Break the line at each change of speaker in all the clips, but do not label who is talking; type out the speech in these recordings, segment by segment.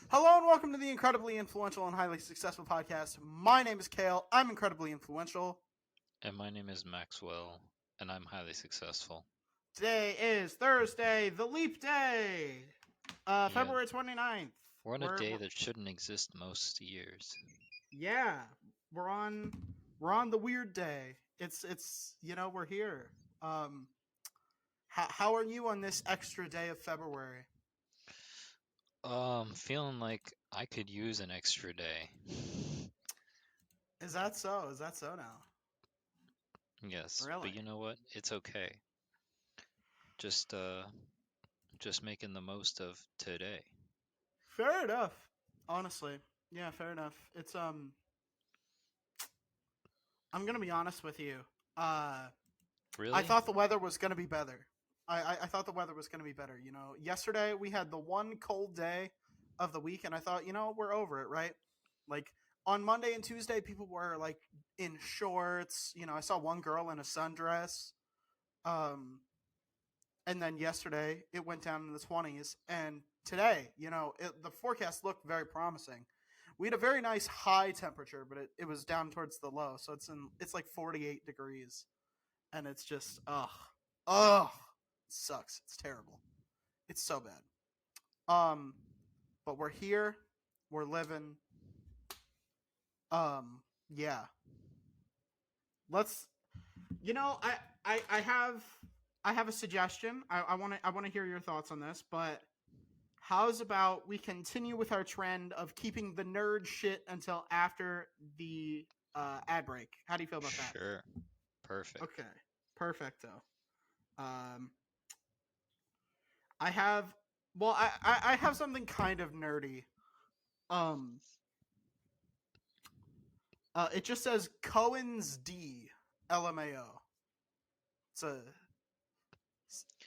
Hello and welcome to the incredibly influential and highly successful podcast. My name is Kale. I'm incredibly influential.
And my name is Maxwell, and I'm highly successful.
Today is Thursday, the leap day,
Yeah,
February 29th.
we're on a day that shouldn't exist most years.
Yeah, we're on the weird day. It's we're here. Um, how are you on this extra day of February?
Feeling like I could use an extra day.
Is that so? Is that so now?
Yes,
Really?
but you know what? It's okay. Just uh just making the most of today.
Fair enough. Honestly, yeah, fair enough. I'm gonna be honest with you. Uh, I
Really?
thought the weather was gonna be better. I thought the weather was gonna be better. Yesterday we had the one cold day of the week, and I thought, we're over it, right? Like on Monday and Tuesday, people were like in shorts. I saw one girl in a sundress. Um, and then yesterday it went down in the 20s, and today, the forecast looked very promising. We had a very nice high temperature, but it was down towards the low, so it's like 48 degrees, and it's just ugh, it sucks. It's terrible. It's so bad. But we're here, we're living. Yeah. Let's. I have a suggestion. I want to hear your thoughts on this, but how's about we continue with our trend of keeping the nerd shit until after the ad break? How do you feel about that?
Sure. Perfect.
Okay, perfecto. Um, I have well, I have something kind of nerdy. Um, it just says Cohen's D, LMAO. It's a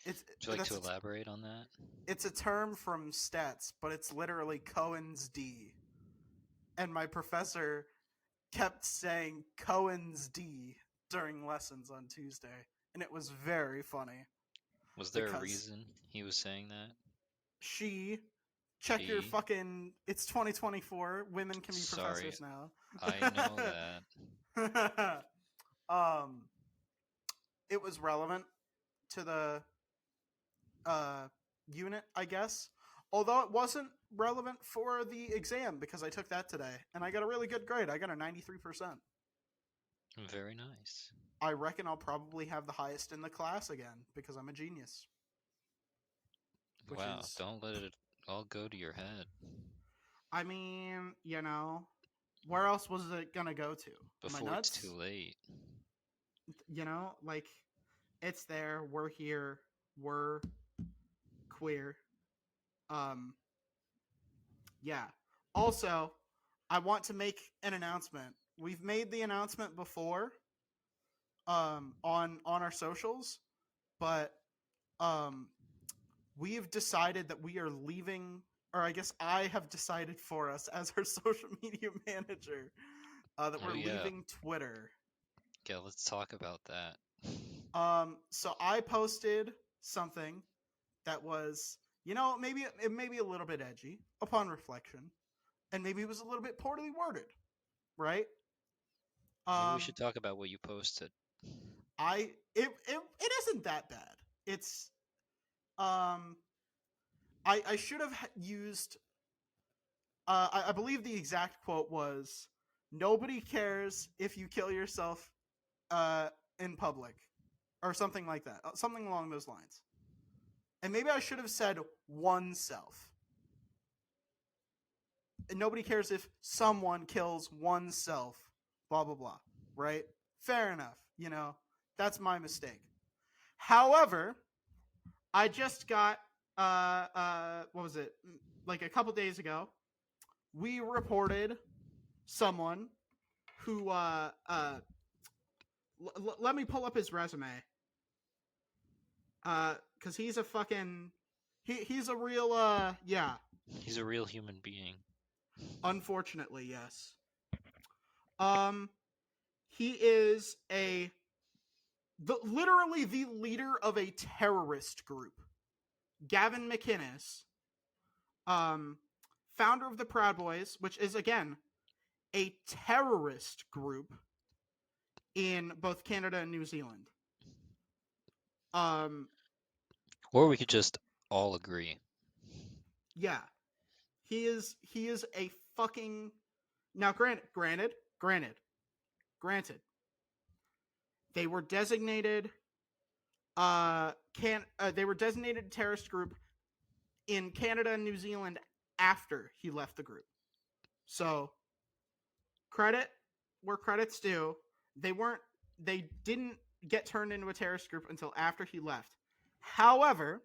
it's
Would you like
that's
to elaborate on that?
it's a term from stats, but it's literally Cohen's D. And my professor kept saying Cohen's D during lessons on Tuesday, and it was very funny
Was there a
because
reason he was saying that?
she check your
She?
fucking it's 2024, women can be
Sorry,
professors now.
I know that.
um it was relevant to the uh unit, I guess. Although it wasn't relevant for the exam because I took that today and I got a really good grade. I got a 93%.
Very nice.
I reckon I'll probably have the highest in the class again because I'm a genius. Which
Wow,
is,
don't let it all go to your head.
I mean, where else was it gonna go to? Am I
Before it's too
nuts?
late.
Like it's there. We're here. We're queer. Um, yeah. Also, I want to make an announcement. We've made the announcement before, on our socials, but um, we've decided that we are leaving, or I guess I have decided for us as our social media manager, that
Oh
we're
yeah.
leaving Twitter.
Yeah, let's talk about that.
So I posted something that was, maybe it may be a little bit edgy upon reflection, and maybe it was a little bit poorly worded, right?
Maybe we
Um,
should talk about what you posted.
it isn't that bad. It's um, I should have used. I believe the exact quote was, "Nobody cares if you kill yourself, in public," or something like that, something along those lines. And maybe I should have said oneself. And nobody cares if someone kills oneself. Blah blah blah. Right? Fair enough. That's my mistake. However, I just got what was it? Like a couple days ago, we reported someone who let me pull up his resume. Cuz he's a fucking he's a real yeah,
He's a real human being.
unfortunately, yes. Um he is literally the leader of a terrorist group. Gavin McInnes, um founder of the Proud Boys, which is again a terrorist group in both Canada and New Zealand.
Or we could just all agree.
Yeah, he is a fucking. Now, granted, they were designated. They were designated a terrorist group in Canada and New Zealand after he left the group. So, credit where credit's due. They didn't get turned into a terrorist group until after he left. However,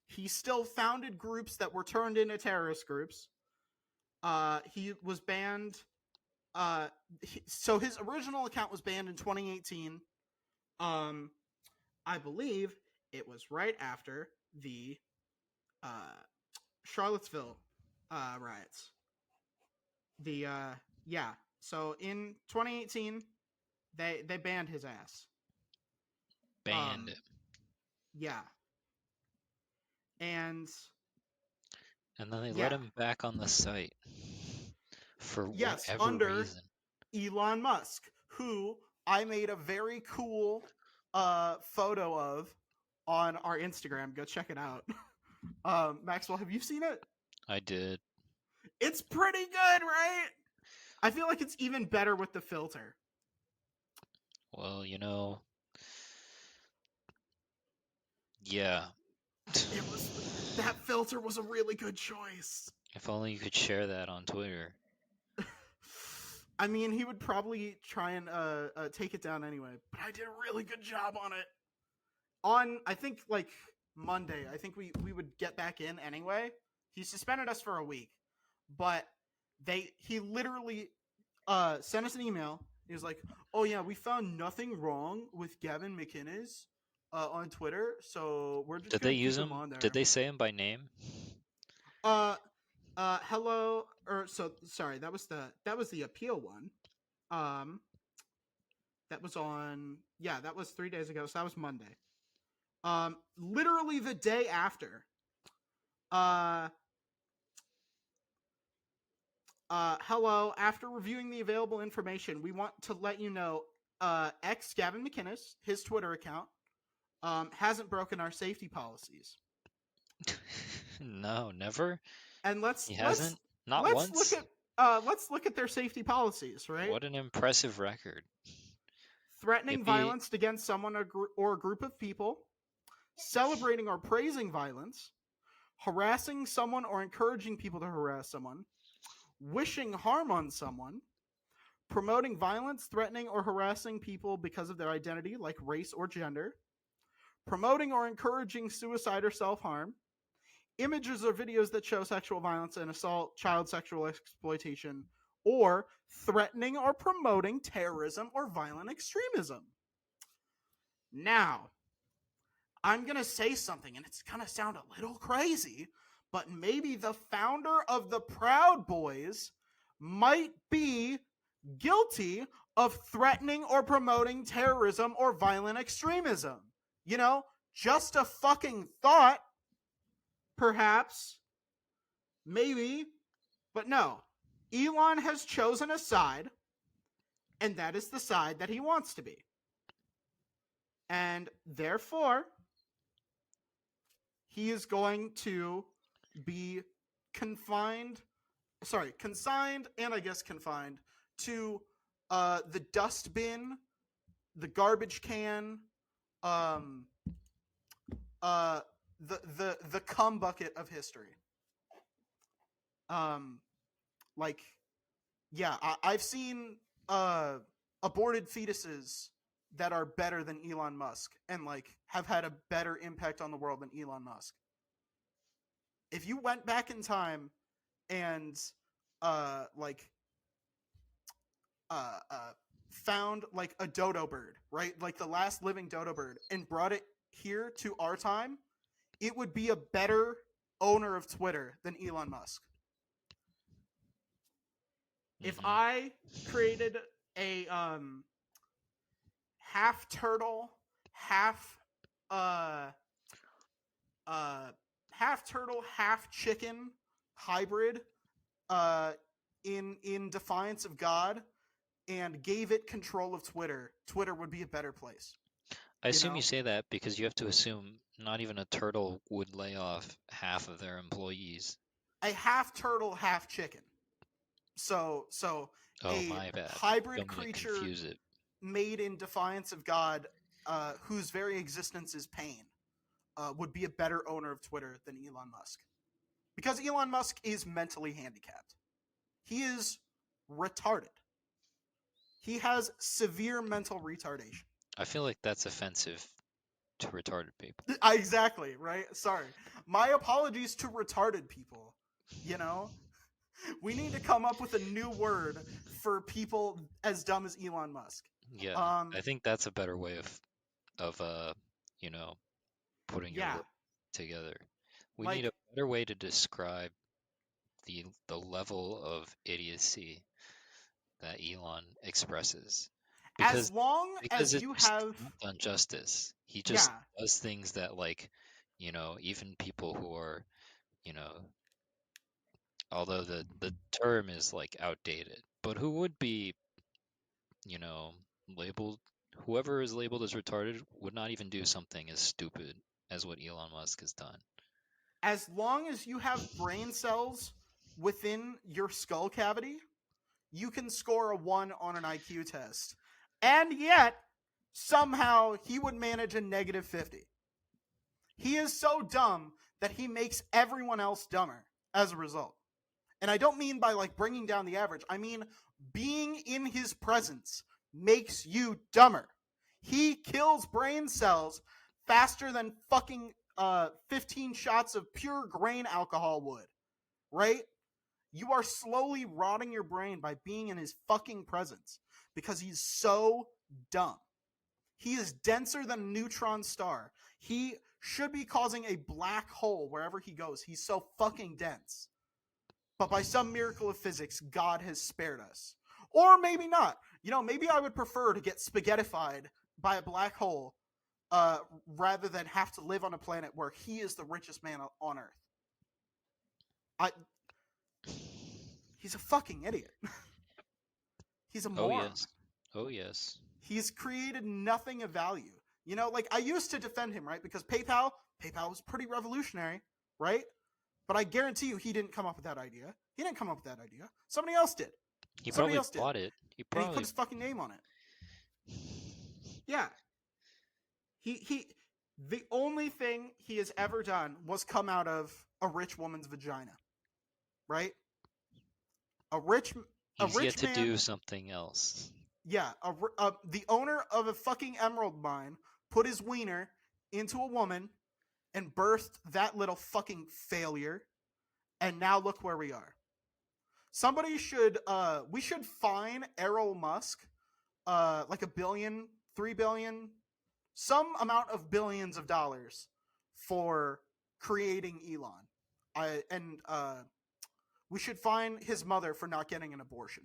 he still founded groups that were turned into terrorist groups. He was banned. So his original account was banned in 2018. I believe it was right after the Charlottesville riots. So in 2018, they banned his ass.
Banned it.
Yeah. And
then they let him back on the site for whatever
under
reason.
Elon Musk, who I made a very cool photo of on our Instagram. Go check it out. Maxwell, have you seen it?
I did.
It's pretty good, right? I feel like it's even better with the filter.
Well, yeah.
That filter was a really good choice.
If only you could share that on Twitter.
I mean, he would probably try and take it down anyway, but I did a really good job on it. On, I think, like, Monday, I think we would get back in anyway. He suspended us for a week, but he literally sent us an email. He was like, oh yeah, we found nothing wrong with Gavin McInnes on Twitter, so we're just
Did
gonna
they use
keep
him?
on there.
Did they say him by name?
Hello, sorry, that was the appeal one. That was that was 3 days ago, so that was Monday. Literally the day after. Hello, after reviewing the available information, we want to let you know, X Gavin McInnes, his Twitter account, hasn't broken our safety policies.
No, never.
And
He hasn't. Not once.
Let's look at their safety policies, right?
What an impressive record.
Threatening violence against someone or a group of people, celebrating or praising violence, harassing someone or encouraging people to harass someone, wishing harm on someone, promoting violence, threatening or harassing people because of their identity, like race or gender, promoting or encouraging suicide or self-harm, images or videos that show sexual violence and assault, child sexual exploitation, or threatening or promoting terrorism or violent extremism. Now, I'm going to say something, and it's going to sound a little crazy, but maybe the founder of the Proud Boys might be guilty of threatening or promoting terrorism or violent extremism. Just a fucking thought. Perhaps. Maybe. But no. Elon has chosen a side, and that is the side that he wants to be. And therefore, he is going to be consigned and I guess confined to the dustbin, the garbage can, the cum bucket of history. I've seen aborted fetuses that are better than Elon Musk and have had a better impact on the world than Elon Musk. If you went back in time and found a dodo bird, right? The last living dodo bird, and brought it here to our time, it would be a better owner of Twitter than Elon Musk. Mm-hmm. If I created a half turtle, half chicken hybrid in defiance of God and gave it control of Twitter, Twitter would be a better place.
I
You
assume you
know,
say that because you have to assume not even a turtle would lay off half of their employees.
a half turtle, half chicken. So
Oh,
a
my bad.
hybrid
Don't mean to
creature
confuse it.
made in defiance of God, whose very existence is pain, would be a better owner of Twitter than Elon Musk. Because Elon Musk is mentally handicapped. He is retarded. He has severe mental retardation.
I feel like that's offensive to retarded people.
Exactly, right? Sorry. My apologies to retarded people. You know? We need to come up with a new word for people as dumb as Elon Musk.
Yeah,
Um,
I think that's a better way of you know, putting your
yeah.
work together. We need
Like,
a better way to describe the level of idiocy that Elon expresses.
as
Because
long
because
as
it's
you
just
have,
not done justice. He just
yeah,
does things that like, even people who are, you know, although the term is like outdated, but who would be, you know, labeled whoever is labeled as retarded would not even do something as stupid as what Elon Musk has done.
as long as you have brain cells within your skull cavity, you can score a 1 on an IQ test. And yet, somehow, he would manage a negative 50. He is so dumb that he makes everyone else dumber as a result. And I don't mean by like bringing down the average. I mean being in his presence makes you dumber. He kills brain cells faster than fucking 15 shots of pure grain alcohol would, right? You are slowly rotting your brain by being in his fucking presence because he's so dumb. He is denser than a neutron star. He should be causing a black hole wherever he goes. He's so fucking dense. But by some miracle of physics, God has spared us. Or maybe not. Maybe I would prefer to get spaghettified by a black hole rather than have to live on a planet where he is the richest man on Earth. He's a fucking idiot. He's a
Oh
moron.
yes. Oh yes.
He's created nothing of value. I used to defend him, right? Because PayPal was pretty revolutionary, right? But I guarantee you he didn't come up with that idea. He didn't come up with that idea. Somebody else did.
He
Somebody
probably
else did.
bought it. He
And he put
probably
his fucking name on it. Yeah. He the only thing he has ever done was come out of a rich woman's vagina. Right? A rich
he's yet to
man,
do something else.
yeah, the owner of a fucking emerald mine put his wiener into a woman and birthed that little fucking failure. And now look where we are. We should fine Errol Musk like $1 billion, $3 billion, some amount of billions of dollars for creating Elon. We should fine his mother for not getting an abortion.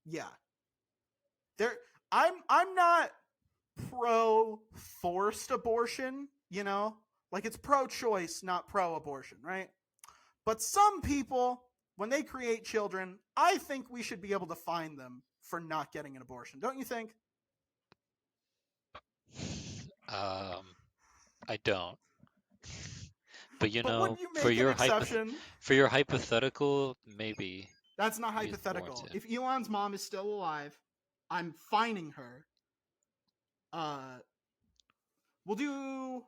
Yeah. I'm not pro forced abortion, like it's pro choice, not pro abortion, right? But some people, when they create children, I think we should be able to fine them for not getting an abortion. Don't you think?
I don't. But
But wouldn't you
for
make an
your
exception?
for your hypothetical, maybe
That's not
it's
hypothetical.
warranted.
If Elon's mom is still alive, I'm fining her. We'll do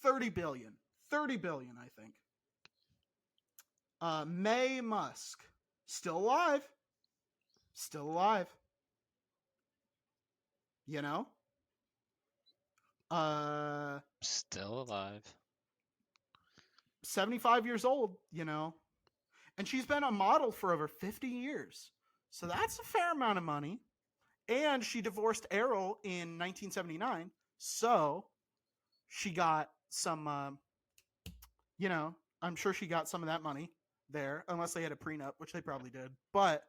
30 billion. 30 billion, I think. May Musk, still alive. Still alive. You know?
Still alive.
75 years old, and she's been a model for over 50 years. So that's a fair amount of money. And she divorced Errol in 1979. So she got some, I'm sure she got some of that money there, unless they had a prenup, which they probably did. But,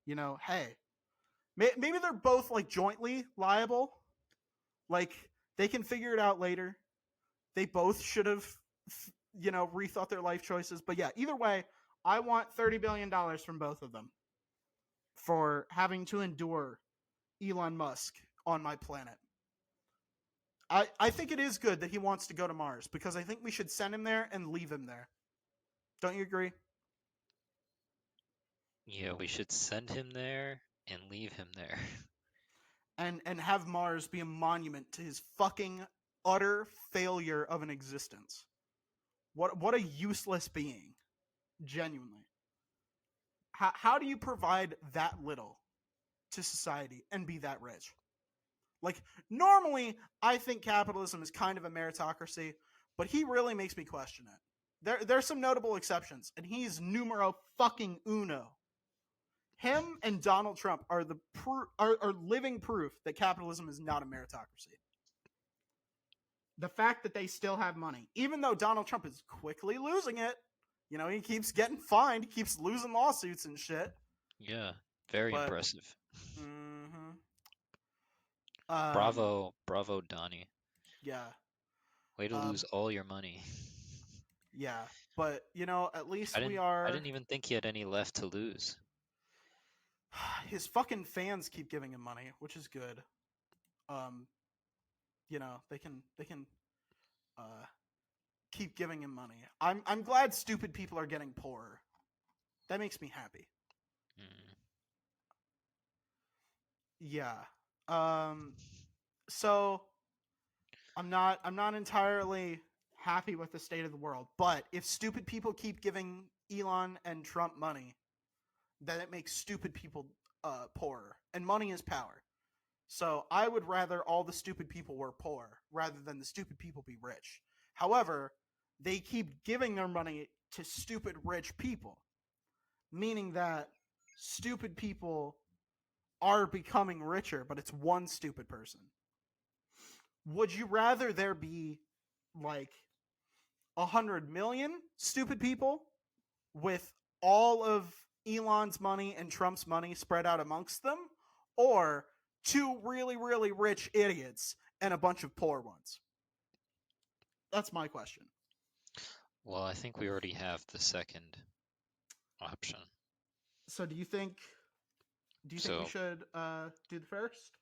hey, maybe they're both like jointly liable. Like they can figure it out later. They both should have rethought their life choices. But yeah, either way, I want $30 billion from both of them for having to endure Elon Musk on my planet. I think it is good that he wants to go to Mars because I think we should send him there and leave him there. Don't you agree?
Yeah, we should send him there and leave him there.
And have Mars be a monument to his fucking utter failure of an existence. What a useless being. Genuinely. How do you provide that little to society and be that rich? Like, normally, I think capitalism is kind of a meritocracy, but he really makes me question it. There's some notable exceptions, and he's numero fucking uno. Him and Donald Trump are are living proof that capitalism is not a meritocracy. The fact that they still have money, even though Donald Trump is quickly losing it, he keeps getting fined, he keeps losing lawsuits and shit.
Yeah, very impressive.
Mm-hmm.
Bravo, Donnie.
Yeah.
Way to lose all your money.
Yeah, but at least
I
I
didn't even think he had any left to lose.
His fucking fans keep giving him money, which is good. They can keep giving him money. I'm glad stupid people are getting poorer. That makes me happy. Yeah. So I'm not entirely happy with the state of the world, but if stupid people keep giving Elon and Trump money, then it makes stupid people poorer, and money is power. So I would rather all the stupid people were poor rather than the stupid people be rich. However, they keep giving their money to stupid rich people, meaning that stupid people are becoming richer, but it's one stupid person. Would you rather there be like 100 million stupid people with all of Elon's money and Trump's money spread out amongst them, or two really, really rich idiots and a bunch of poor ones? That's my question.
Well, I think we already have the second option.
So do you think we should do the first?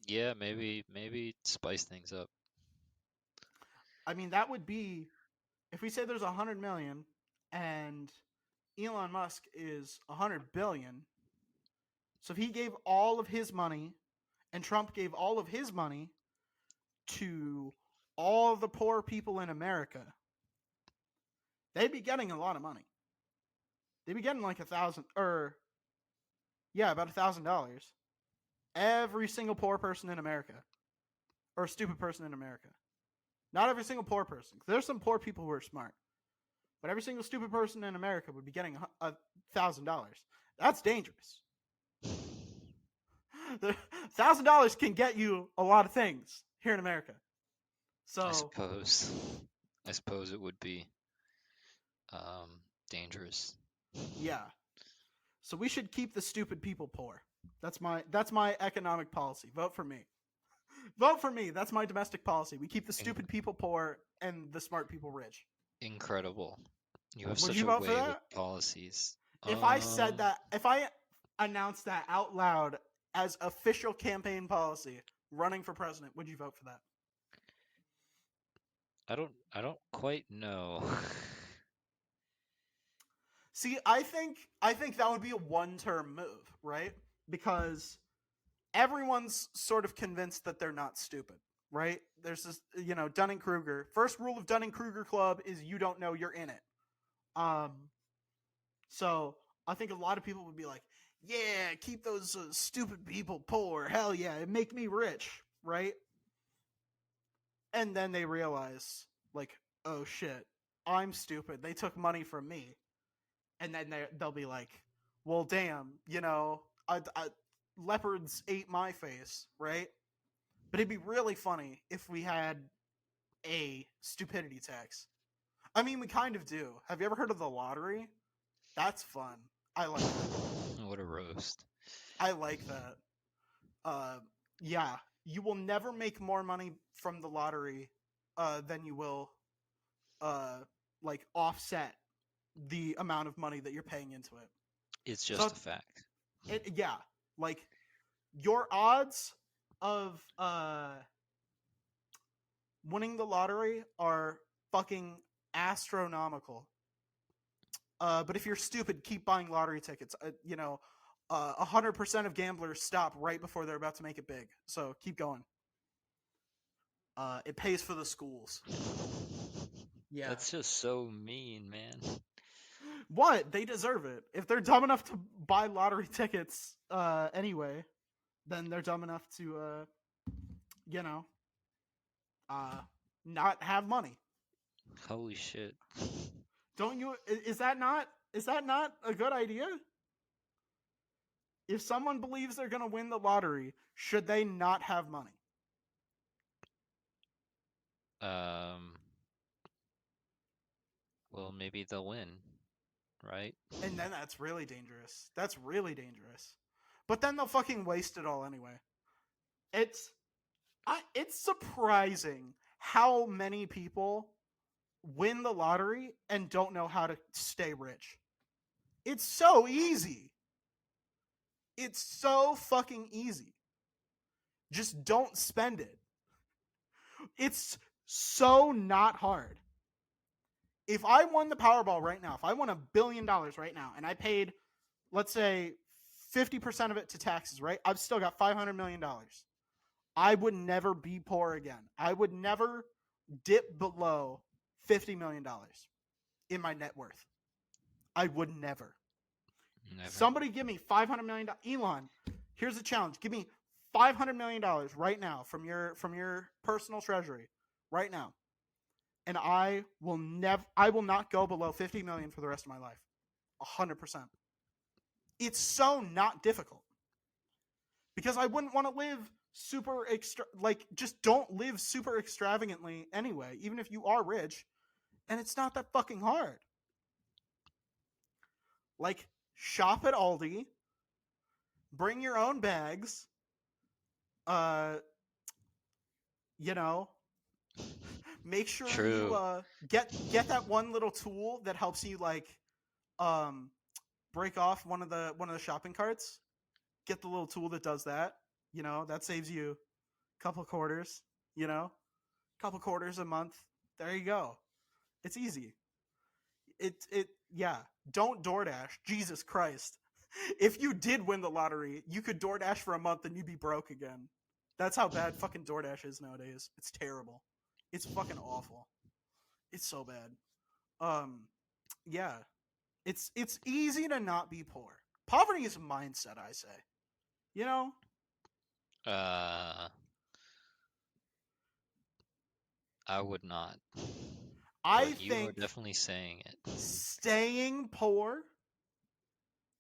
Yeah, maybe spice things up.
I mean, that would be if we say there's 100 million and Elon Musk is 100 billion. So if he gave all of his money and Trump gave all of his money to all the poor people in America, they'd be getting a lot of money. They'd be getting like about $1,000. Every single poor person in America, or stupid person in America. Not every single poor person. There's some poor people who are smart, but every single stupid person in America would be getting $1,000. That's dangerous. $1,000 can get you a lot of things here in America. So
I suppose it would be dangerous.
Yeah. So we should keep the stupid people poor. That's my economic policy. Vote for me. Vote for me. That's my domestic policy. We keep the stupid people poor and the smart people rich.
Incredible. You have
Would
such
you
a
vote
way
for
with
that?
policies.
If I said that, if I announced that out loud as official campaign policy, running for president, would you vote for that?
I don't quite know.
See, I think that would be a one-term move, right? Because everyone's sort of convinced that they're not stupid, right? There's this, Dunning-Kruger. First rule of Dunning-Kruger Club is you don't know you're in it. So I think a lot of people would be like, yeah, keep those stupid people poor. Hell yeah, it make me rich, right? And then they realize, like, oh shit, I'm stupid. They took money from me. And then they'll be like, well, damn, leopards ate my face, right? But it'd be really funny if we had a stupidity tax. I mean, we kind of do. Have you ever heard of the lottery? That's fun. I like that.
What a roast.
I like that. Yeah, you will never make more money from the lottery than you will like offset the amount of money that you're paying into it.
It's
So
just a fact.
yeah, like your odds of winning the lottery are fucking astronomical. But if you're stupid, keep buying lottery tickets. 100% of gamblers stop right before they're about to make it big. So keep going. It pays for the schools. Yeah.
That's just so mean, man.
What? They deserve it. If they're dumb enough to buy lottery tickets anyway, then they're dumb enough to not have money.
Holy shit.
Don't you is that not a good idea? If someone believes they're going to win the lottery, should they not have money?
Well, maybe they'll win, right?
And then that's really dangerous. That's really dangerous. But then they'll fucking waste it all anyway. It's surprising how many people win the lottery and don't know how to stay rich. It's so easy. It's so fucking easy. Just don't spend it. It's so not hard. If I won the Powerball right now, if I won $1 billion right now, and I paid, let's say, 50% of it to taxes, right? I've still got $500 million. I would never be poor again. I would never dip below $50 million in my net worth. I would never. Somebody give me $500 million. Elon, here's the challenge. Give me $500 million right now from your personal treasury right now. And I will not go below 50 million for the rest of my life. 100%. It's so not difficult. Because I wouldn't want to live just don't live super extravagantly anyway, even if you are rich, and it's not that fucking hard. Like, shop at Aldi, bring your own bags, make sure you get that one little tool that helps you break off one of the shopping carts. Get the little tool that does that. That saves you a couple quarters. Couple quarters a month. There you go. It's easy. Don't DoorDash. Jesus Christ. If you did win the lottery, you could DoorDash for a month and you'd be broke again. That's how bad fucking DoorDash is nowadays. It's terrible. It's fucking awful. It's so bad. Yeah. It's easy to not be poor. Poverty is a mindset, I say.
I would not.
I
think
you
are definitely saying it.
Staying poor,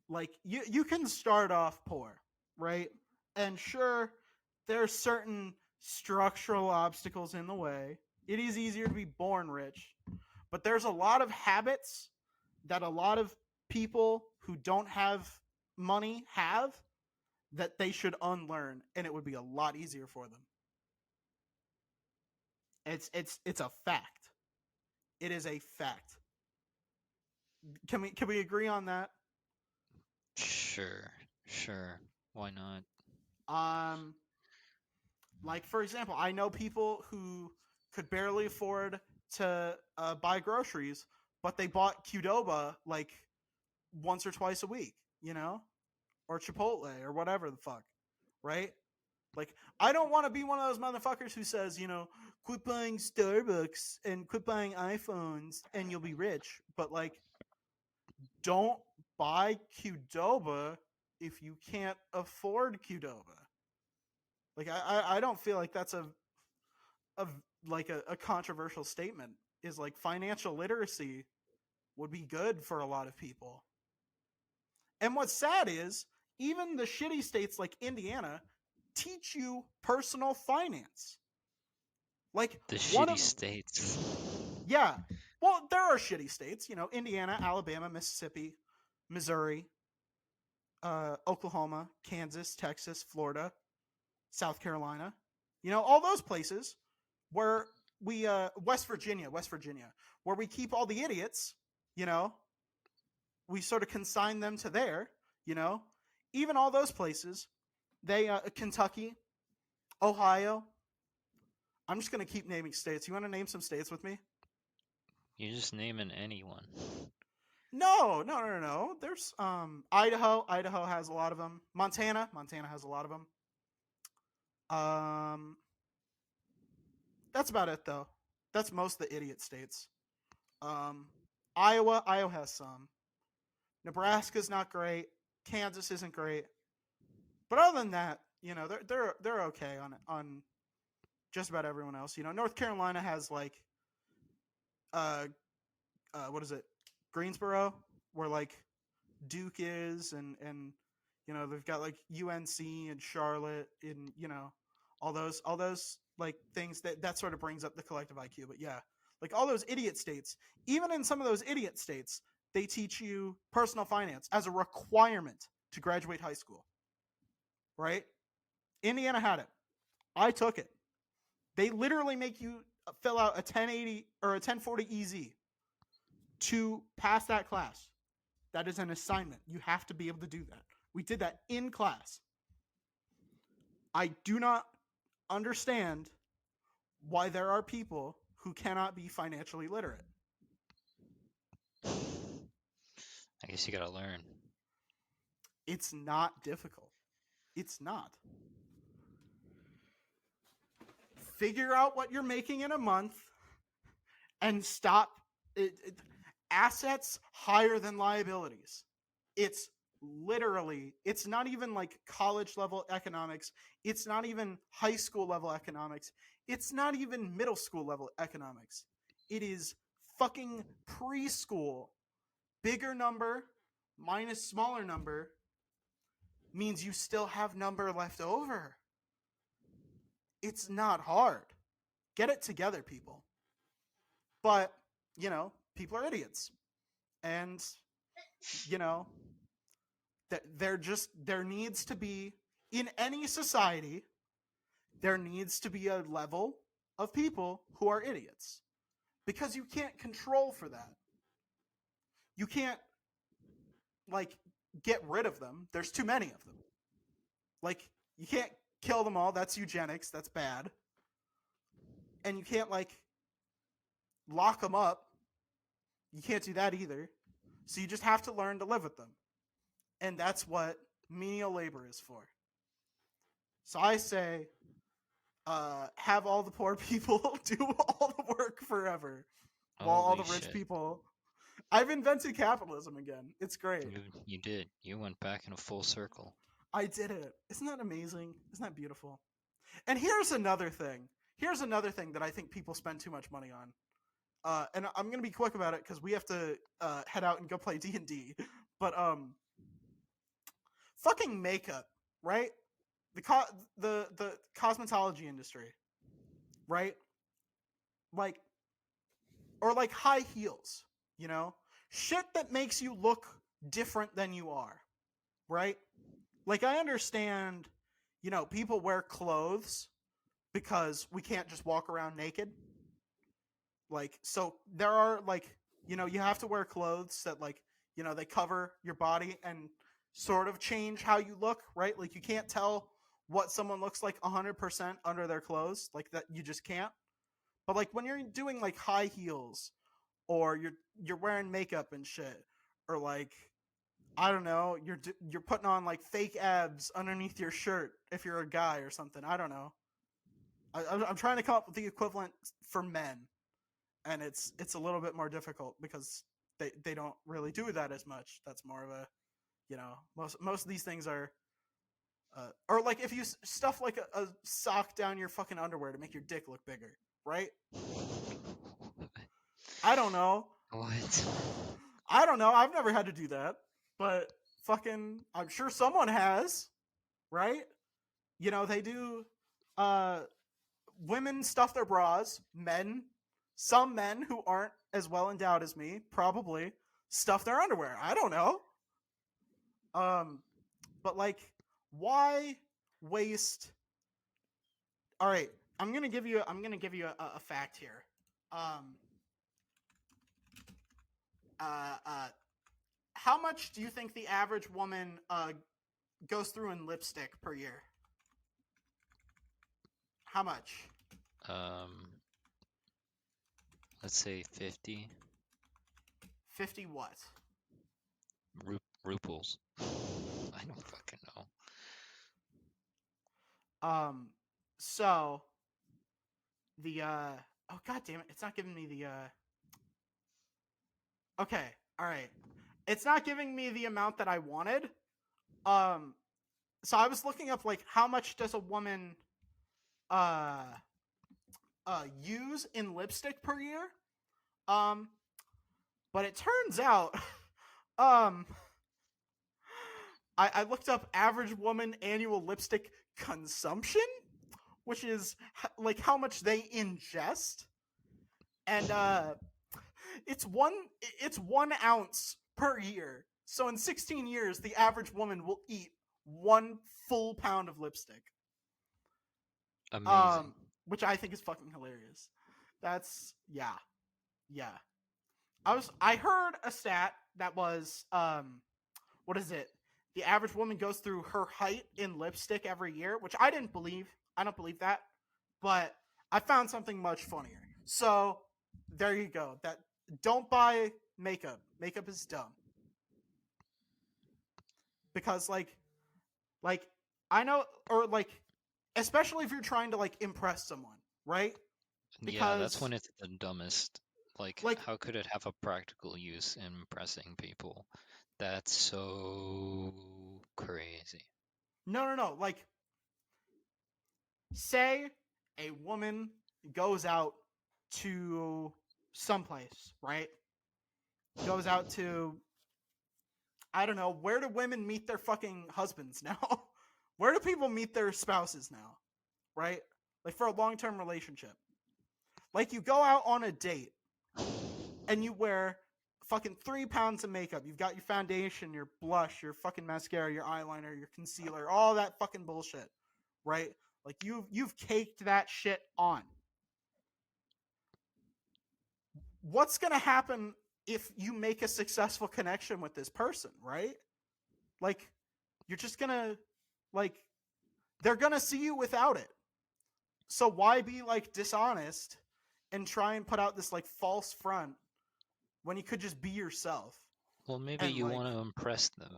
like you can start off poor, right? And sure, there are certain structural obstacles in the way. It is easier to be born rich, but there's a lot of habits that a lot of people who don't have money have that they should unlearn, and it would be a lot easier for them. It's a fact. It is a fact. Can we agree on that?
Sure. Why not?
Like, for example, I know people who could barely afford to buy groceries, but they bought Qdoba like once or twice a week, or Chipotle or whatever the fuck, right? Like, I don't want to be one of those motherfuckers who says, quit buying Starbucks and quit buying iPhones and you'll be rich. But, like, don't buy Qdoba if you can't afford Qdoba. Like, I don't feel like that's a controversial statement. Is like financial literacy would be good for a lot of people. And what's sad is even the shitty states like Indiana teach you personal finance. Like
the shitty states.
Yeah. Well, there are shitty states, Indiana, Alabama, Mississippi, Missouri, Oklahoma, Kansas, Texas, Florida, South Carolina. All those places where West Virginia, where we keep all the idiots, you know, we sort of consign them to there, you know, even all those places, they Kentucky, Ohio. I'm just gonna keep naming states. You want to name some states with me?
You're just naming anyone.
No. There's Idaho. Idaho has a lot of them. Montana has a lot of them. That's about it though. That's most of the idiot states. Um, Iowa has some. Nebraska's not great. Kansas isn't great. But other than that, you know, they're okay on just about everyone else. You know, North Carolina has like what is it? Greensboro, where like Duke is, and you know they've got like UNC and Charlotte, and you know all those like things that sort of brings up the collective IQ. But yeah, like all those idiot states, even in some of those idiot states, they teach you personal finance as a requirement to graduate high school. Right? Indiana had it. I took it. They literally make you fill out a 1080 or a 1040 EZ to pass that class. That is an assignment. You have to be able to do that. We did that in class. I do not understand why there are people who cannot be financially literate.
I guess you gotta learn.
It's not difficult. It's not. Figure out what you're making in a month and stop assets higher than liabilities. It's literally, it's not even like college level economics. It's not even high school level economics. It's not even middle school level economics. It is fucking preschool. Bigger number minus smaller number means you still have number left over. It's not hard. Get it together, people. But, you know, people are idiots. And, you know, there needs to be, in any society, there needs to be a level of people who are idiots. Because you can't control for that. You can't, like, get rid of them. There's too many of them. Like, you can't kill them all. That's eugenics. That's bad. And you can't, like, lock them up. You can't do that either. So you just have to learn to live with them. And that's what menial labor is for. So I say, have all the poor people do all the work forever. While all the rich people... I've invented capitalism again. It's great.
You did. You went back in a full circle.
I did it. Isn't that amazing? Isn't that beautiful? And here's another thing. Here's another thing that I think people spend too much money on. And I'm gonna be quick about it because we have to head out and go play D&D. But fucking makeup, right? The cosmetology industry, right? Like, or like high heels, you know, shit that makes you look different than you are, right? Like, I understand, you know, people wear clothes because we can't just walk around naked. Like, so there are, like, you know, you have to wear clothes that, like, you know, they cover your body and sort of change how you look, right? Like, you can't tell what someone looks like 100% under their clothes. Like, that you just can't. But, like, when you're doing, like, high heels or you're wearing makeup and shit, or, like, I don't know, you're putting on like fake abs underneath your shirt if you're a guy or something. I don't know. I'm trying to come up with the equivalent for men, and it's a little bit more difficult because they don't really do that as much. That's more of a, you know, most of these things are, or like if you stuff like a sock down your fucking underwear to make your dick look bigger, right? I don't know.
What?
I don't know. I've never had to do that. But fucking, I'm sure someone has, right? You know, they do, women stuff their bras, some men who aren't as well endowed as me, probably, stuff their underwear. I don't know. But like, why waste, alright, I'm gonna give you a fact here. Um, how much do you think the average woman goes through in lipstick per year? How much?
Um, let's say 50
50 what?
ruples. I don't fucking know.
So the oh god damn it, it's not giving me the okay, all right. It's not giving me the amount that I wanted. So I was looking up like how much does a woman use in lipstick per year? But it turns out um I looked up average woman annual lipstick consumption, which is like how much they ingest, and it's 1 ounce per year. So in 16 years, the average woman will eat 1 full pound of lipstick.
Amazing.
Which I think is fucking hilarious. That's yeah. I heard a stat that was what is it? The average woman goes through her height in lipstick every year, which I didn't believe. I don't believe that. But I found something much funnier. So there you go. That don't buy makeup. Makeup is dumb. Because like I know, or like especially if you're trying to like impress someone, right?
Yeah, that's
Because
when it's the dumbest. Like,
like
how could it have a practical use in impressing people? That's so crazy.
no, like say a woman goes out to someplace, right? Goes out to, I don't know, where do women meet their fucking husbands now? Where do people meet their spouses now? Right? Like for a long-term relationship. Like you go out on a date and you wear fucking 3 pounds of makeup. You've got your foundation, your blush, your fucking mascara, your eyeliner, your concealer, all that fucking bullshit. Right? Like you've caked that shit on. What's going to happen if you make a successful connection with this person, right? Like you're just going to like they're going to see you without it. So why be like dishonest and try and put out this like false front when you could just be yourself?
Well, maybe
And
you
like
want to impress them.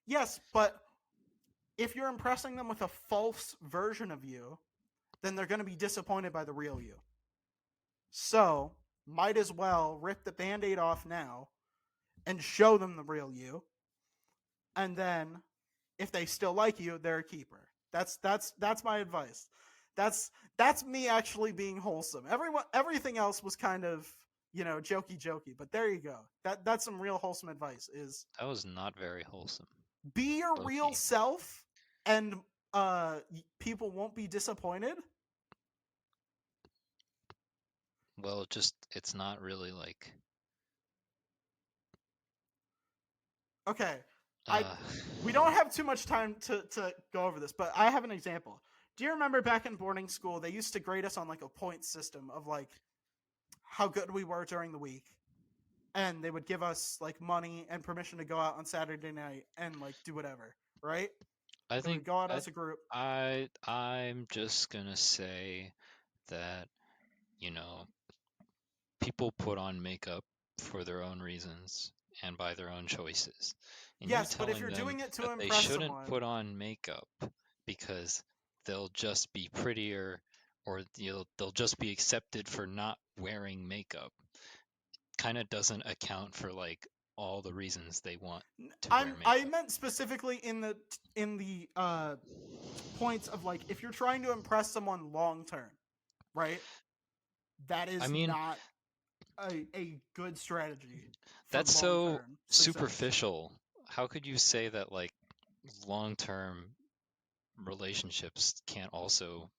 yes, but if you're impressing them with a false version of you, then they're going to be disappointed by the real you. So, might as well rip the band-aid off now and show them the real you. And then if they still like you, they're a keeper. That's my advice. That's me actually being wholesome. Everything else was kind of, you know, jokey, but there you go. That's some real wholesome advice is
That was not very wholesome.
be your
Low
real
key.
self and people won't be disappointed.
Well, it's not really like.
Okay.
Uh,
We don't have too much time to go over this, but I have an example. Do you remember back in boarding school, they used to grade us on like a point system of like how good we were during the week. And they would give us like money and permission to go out on Saturday night and like do whatever, right?
I
We would
think
go out as a group.
I'm just gonna say that, you know, people put on makeup for their own reasons and by their own choices. And you
Yes, but if
telling
you're
them
doing it to
that they
impress
shouldn't
someone,
put on makeup because they'll just be prettier or they'll just be accepted for not wearing makeup kind of doesn't account for like all the reasons they want to wear
I
makeup.
meant specifically in the points of like if you're trying to impress someone long term, right? That is
I mean,
not a good strategy for
that's
long
so
term success.
superficial. How could you say that like long-term relationships can't also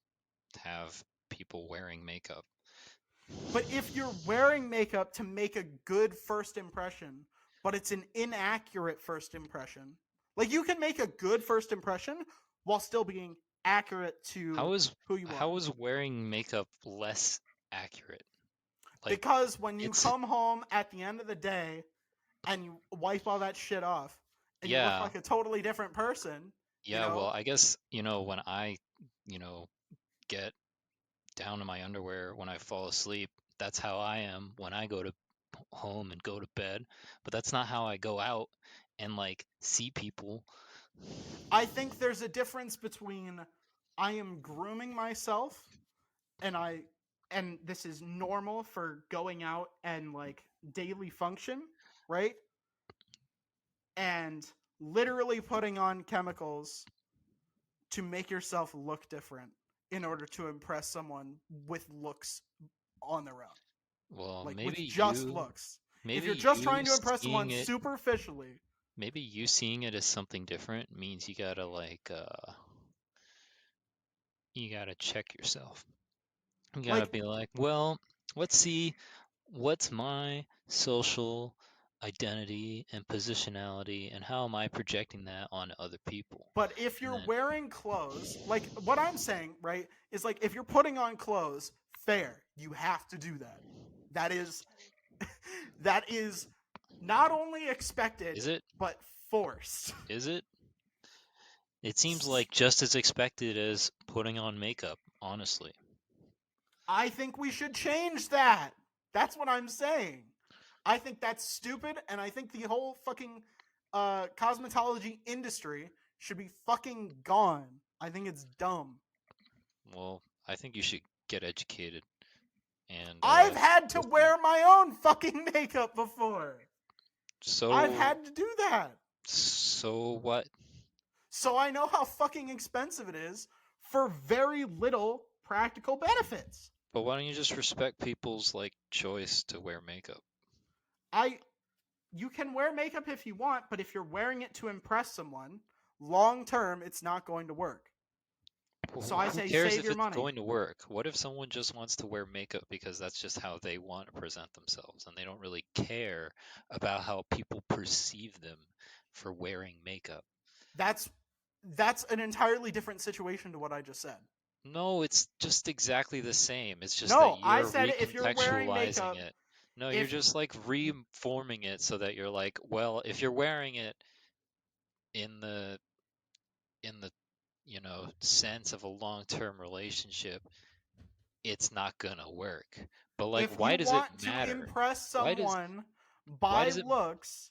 have people wearing makeup?
But if you're wearing makeup to make a good first impression, but it's an inaccurate first impression, like you can make a good first impression while still being accurate to
How is
who you
how
are.
is wearing makeup less accurate? Like
Because when you
it's
come home at the end of the day and you wipe all that shit off and you look
yeah,
like a totally different person, you
yeah, well,
know,
I guess, when I, you know, get down to my underwear when I fall asleep, that's how I am when I go to home and go to bed. But that's not how I go out and like see people.
I think there's a difference between I am grooming myself and and this is normal for going out and like daily function, right? And literally putting on chemicals to make yourself look different in order to impress someone with looks on their own.
Well,
Like with just looks. If you're
maybe
just
you
trying to impress
seeing
someone
it,
superficially,
maybe you seeing it as something different means you gotta check yourself. You gotta
like
be like, well, let's see what's my social identity and positionality and how am I projecting that on other people?
but if
And
you're
then
wearing clothes, like what I'm saying, right, is like if you're putting on clothes, fair, you have to do that. That is that is not only expected
is it?
but forced.
Is it? It seems like just as expected as putting on makeup, honestly.
I think we should change that. That's what I'm saying. I think that's stupid, and I think the whole fucking cosmetology industry should be fucking gone. I think it's dumb.
Well, I think you should get educated and
I've had to
listen.
wear my own fucking makeup before. I've
So,
had to do that.
so what?
So I know how fucking expensive it is for very little practical benefits.
But why don't you just respect people's like choice to wear makeup?
I You can wear makeup if you want, but if you're wearing it to impress someone, long term it's not going to work. So I
Who
say
cares
save
if
your
it's
money.
going to work? What if someone just wants to wear makeup because that's just how they want to present themselves and they don't really care about how people perceive them for wearing makeup?
That's an entirely different situation to what I just said.
No, it's just exactly the same. It's just that
No, I
you're
said if you're wearing
recontextualizing
makeup,
it. No, you're
if
just like reforming it so that you're like, well, if you're wearing it in the sense of a long-term relationship, it's not gonna work. But like,
if
why
you
does it
want to
matter?
impress
Why does
someone
why
by
does it
looks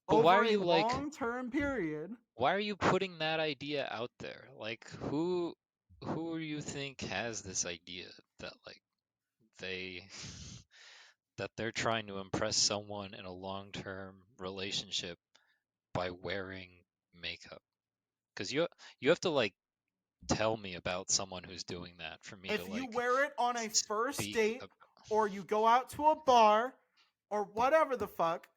but why are
over a
you like
long-term period,
why are you putting that idea out there? Like who do you think has this idea that like they that they're trying to impress someone in a long-term relationship by wearing makeup? Because you have to like tell me about someone who's doing that for me to
if you
like
wear it on a first
speak
date
ab-
or you go out to a bar or whatever the fuck,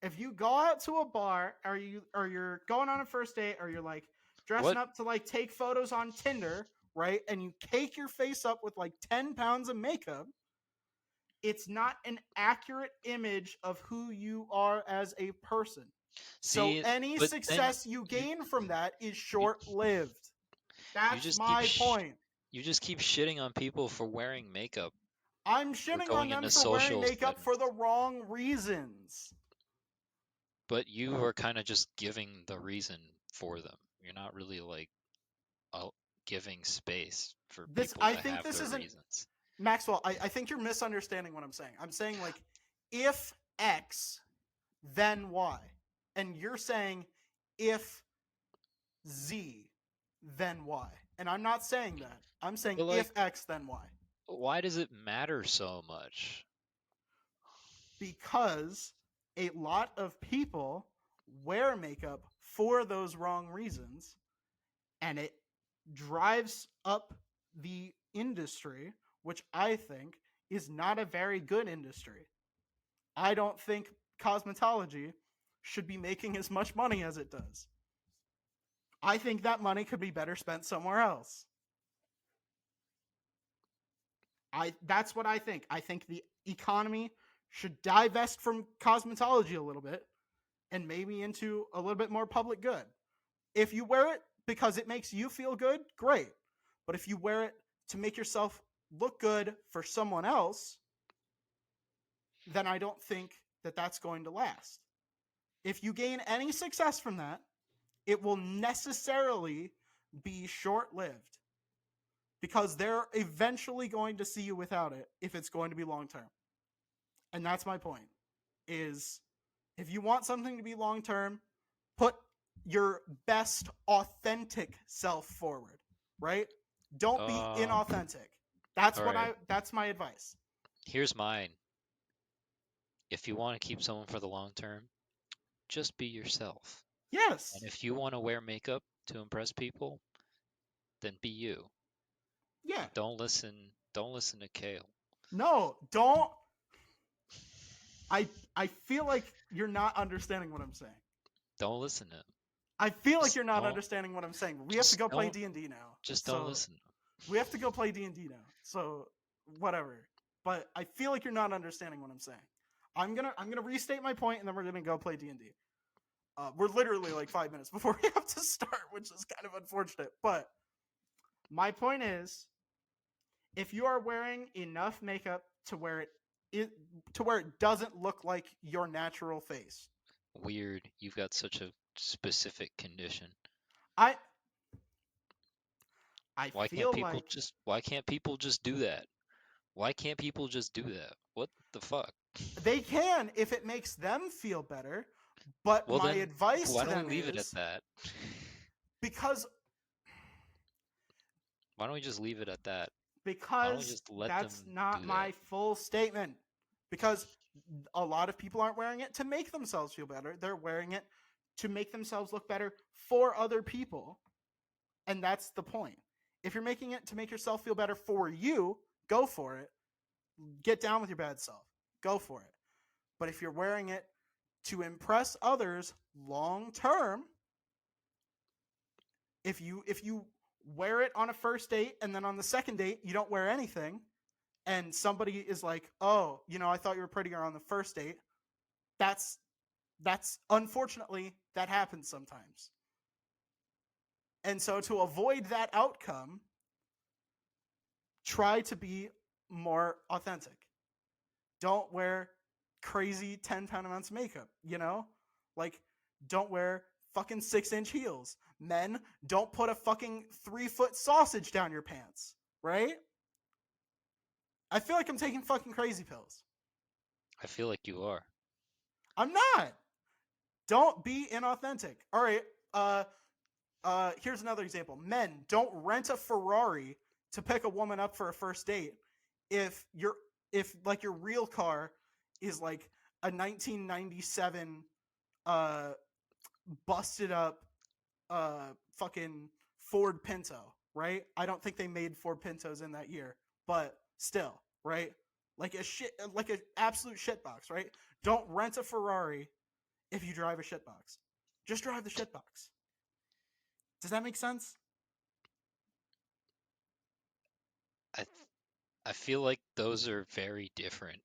if you go out to a bar or you're going on a first date or you're like dressing
what
up to like take photos on Tinder, right? And you cake your face up with like 10 pounds of makeup, it's not an accurate image of who you are as a person. So
see,
any
but then
success you
you
gain from that is
you,
short-lived.
you
That's
just keep
my point.
you just keep shitting on people for wearing makeup
I'm
or
shitting on
going
them
into
for wearing
social
makeup
settings.
for the wrong reasons.
But you are kind of just giving the reason for them. You're not really like uh, giving space for
This
people
I
to
think
have
this
their
isn't
reasons.
Maxwell, I think you're misunderstanding what I'm saying. I'm saying like if X, then Y. And you're saying if Z, then Y. And I'm not saying that. I'm saying
But like,
if X, then Y.
why does it matter so much?
Because a lot of people wear makeup for those wrong reasons, and it drives up the industry, which I think is not a very good industry. I don't think cosmetology should be making as much money as it does. I think that money could be better spent somewhere else. That's what I think. I think the economy should divest from cosmetology a little bit and maybe into a little bit more public good. If you wear it because it makes you feel good, great. But if you wear it to make yourself look good for someone else, then I don't think that that's going to last. If you gain any success from that, it will necessarily be short lived because they're eventually going to see you without it if it's going to be long term. And that's my point is if you want something to be long term, put your best authentic self forward, right? Don't be inauthentic. That's what
alright.
that's my advice.
Here's mine. If you want to keep someone for the long term, just be yourself.
Yes.
And if you want to wear makeup to impress people, then be you.
Yeah.
Don't listen to Kale.
No, don't. I feel like you're not understanding what I'm saying.
Don't listen to him.
I feel like
Just
you're not
don't-
understanding what I'm saying. We have to
just
go play
don't-
D&D now.
Just
So
don't listen.
we have to go play D&D now. So whatever. But I feel like you're not understanding what I'm saying. I'm gonna restate my point, and then we're gonna go play D&D. We're literally like 5 minutes before we have to start, which is kind of unfortunate. But my point is, if you are wearing enough makeup to where it doesn't look like your natural face,
Weird. You've got such a specific condition.
I
Why
feel
can't people
like
just why can't people just do that? Why can't people just do that? What the fuck?
they can if it makes them feel better. But
Well,
my
then,
advice
why
to
don't
them
we leave it at
is
that?
because
Why don't we just leave it at that? Why don't we
because
just let
that's
them
not
do
my
that?
full statement. Because a lot of people aren't wearing it to make themselves feel better. They're wearing it to make themselves look better for other people. And that's the point. If you're making it to make yourself feel better for you, go for it. Get down with your bad self. Go for it. But if you're wearing it to impress others long term, if you wear it on a first date and then on the second date you don't wear anything, and somebody is like, "Oh, I thought you were prettier on the first date," that's unfortunately that happens sometimes. And so to avoid that outcome, try to be more authentic. Don't wear crazy 10-pound amounts of makeup, Like, don't wear fucking 6-inch heels. Men, don't put a fucking 3-foot sausage down your pants, right? I feel like I'm taking fucking crazy pills.
I feel like you are.
I'm not. Don't be inauthentic. All right. Here's another example. Men, don't rent a Ferrari to pick a woman up for a first date if your real car is like a 1997 busted up fucking Ford Pinto, right? I don't think they made Ford Pintos in that year, but still, right? Like an absolute shitbox, right? Don't rent a Ferrari if you drive a shitbox. Just drive the shitbox. Does that make sense?
I feel like those are very different.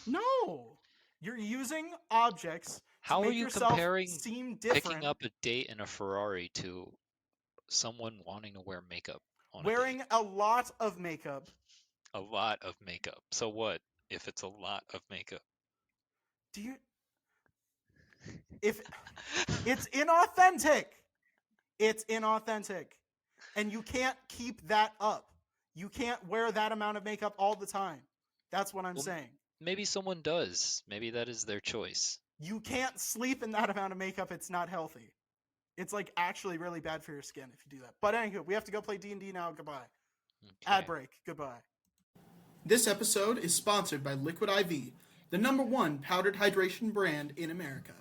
No. You're using objects to
How are
make
you
yourself
comparing
seem
picking
different.
up a date in a Ferrari to someone wanting to wear makeup on a
Wearing
date?
a lot of makeup.
A lot of makeup. So what if it's a lot of makeup?
Do you if it's inauthentic. It's inauthentic. And you can't keep that up. You can't wear that amount of makeup all the time. That's what I'm
Well,
saying.
maybe someone does. Maybe that is their choice.
You can't sleep in that amount of makeup. It's not healthy. It's like actually really bad for your skin if you do that. But anywho, we have to go play D&D now. Goodbye.
Okay.
Ad break. Goodbye. This episode is sponsored by Liquid IV, the #1 powdered hydration brand in America.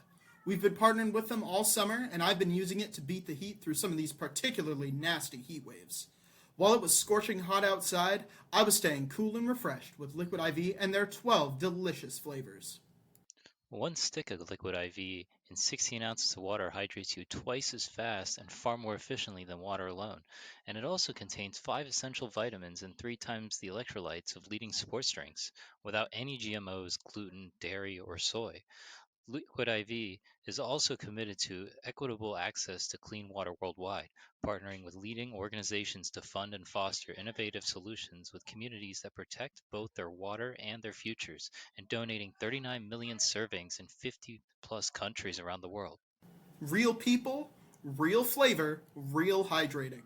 We've been partnering with them all summer, and I've been using it to beat the heat through some of these particularly nasty heat waves. While it was scorching hot outside, I was staying cool and refreshed with Liquid IV and their 12 delicious flavors.
One stick of Liquid IV in 16 ounces of water hydrates you twice as fast and far more efficiently than water alone, and it also contains 5 essential vitamins and 3 times the electrolytes of leading sports drinks, without any GMOs, gluten, dairy, or soy. Liquid IV is also committed to equitable access to clean water worldwide, partnering with leading organizations to fund and foster innovative solutions with communities that protect both their water and their futures, and donating 39 million servings in 50 plus countries around the world.
Real people, real flavor, real hydrating.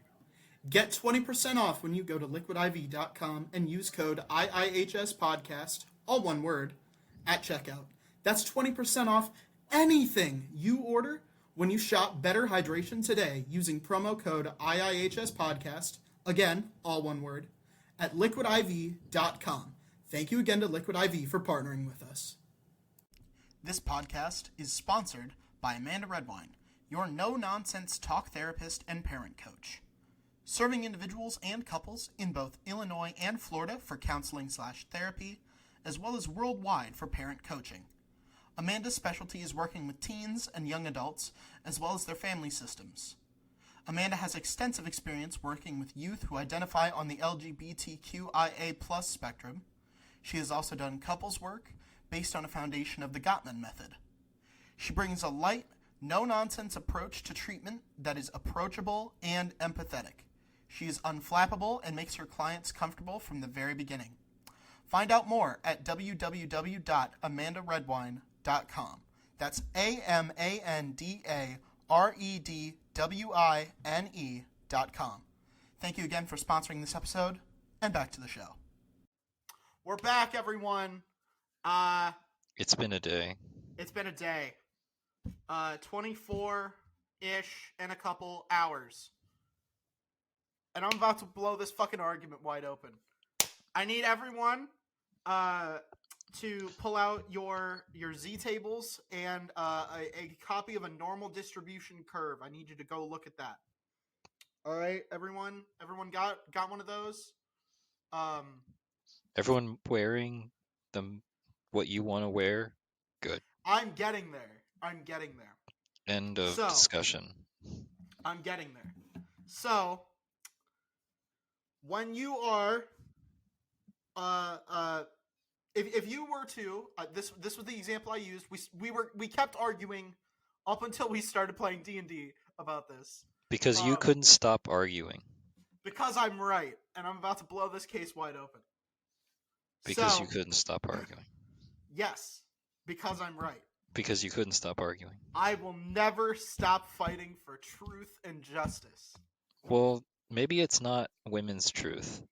Get 20% off when you go to liquidiv.com and use code IIHSPodcast, all one word, at checkout. That's 20% off anything you order when you shop Better Hydration today using promo code IIHSPodcast, again, all one word, at liquidiv.com. Thank you again to Liquid IV for partnering with us. This podcast is sponsored by Amanda Redwine, your no-nonsense talk therapist and parent coach. Serving individuals and couples in both Illinois and Florida for counseling/therapy, as well as worldwide for parent coaching. Amanda's specialty is working with teens and young adults, as well as their family systems. Amanda has extensive experience working with youth who identify on the LGBTQIA+ spectrum. She has also done couples work based on a foundation of the Gottman method. She brings a light, no-nonsense approach to treatment that is approachable and empathetic. She is unflappable and makes her clients comfortable from the very beginning. Find out more at www.amandaredwine.com. That's AmandaRedwine.com. Thank you again for sponsoring this episode, and back to the show. We're back, everyone.
It's been a day.
It's been a day. 24-ish and a couple hours. And I'm about to blow this fucking argument wide open. I need everyone to pull out your Z tables and a copy of a normal distribution curve. I need you to go look at that. All right, everyone got one of those?
Everyone wearing them what you want to wear? Good.
I'm getting there.
End of discussion.
I'm getting there. So, when you are, if you were to, this was the example I used. We kept arguing up until we started playing D&D about this.
Because you couldn't stop arguing.
Because I'm right, and I'm about to blow this case wide open.
Because you couldn't stop arguing.
Yes, because I'm right.
Because you couldn't stop arguing.
I will never stop fighting for truth and justice.
Well, maybe it's not women's truth.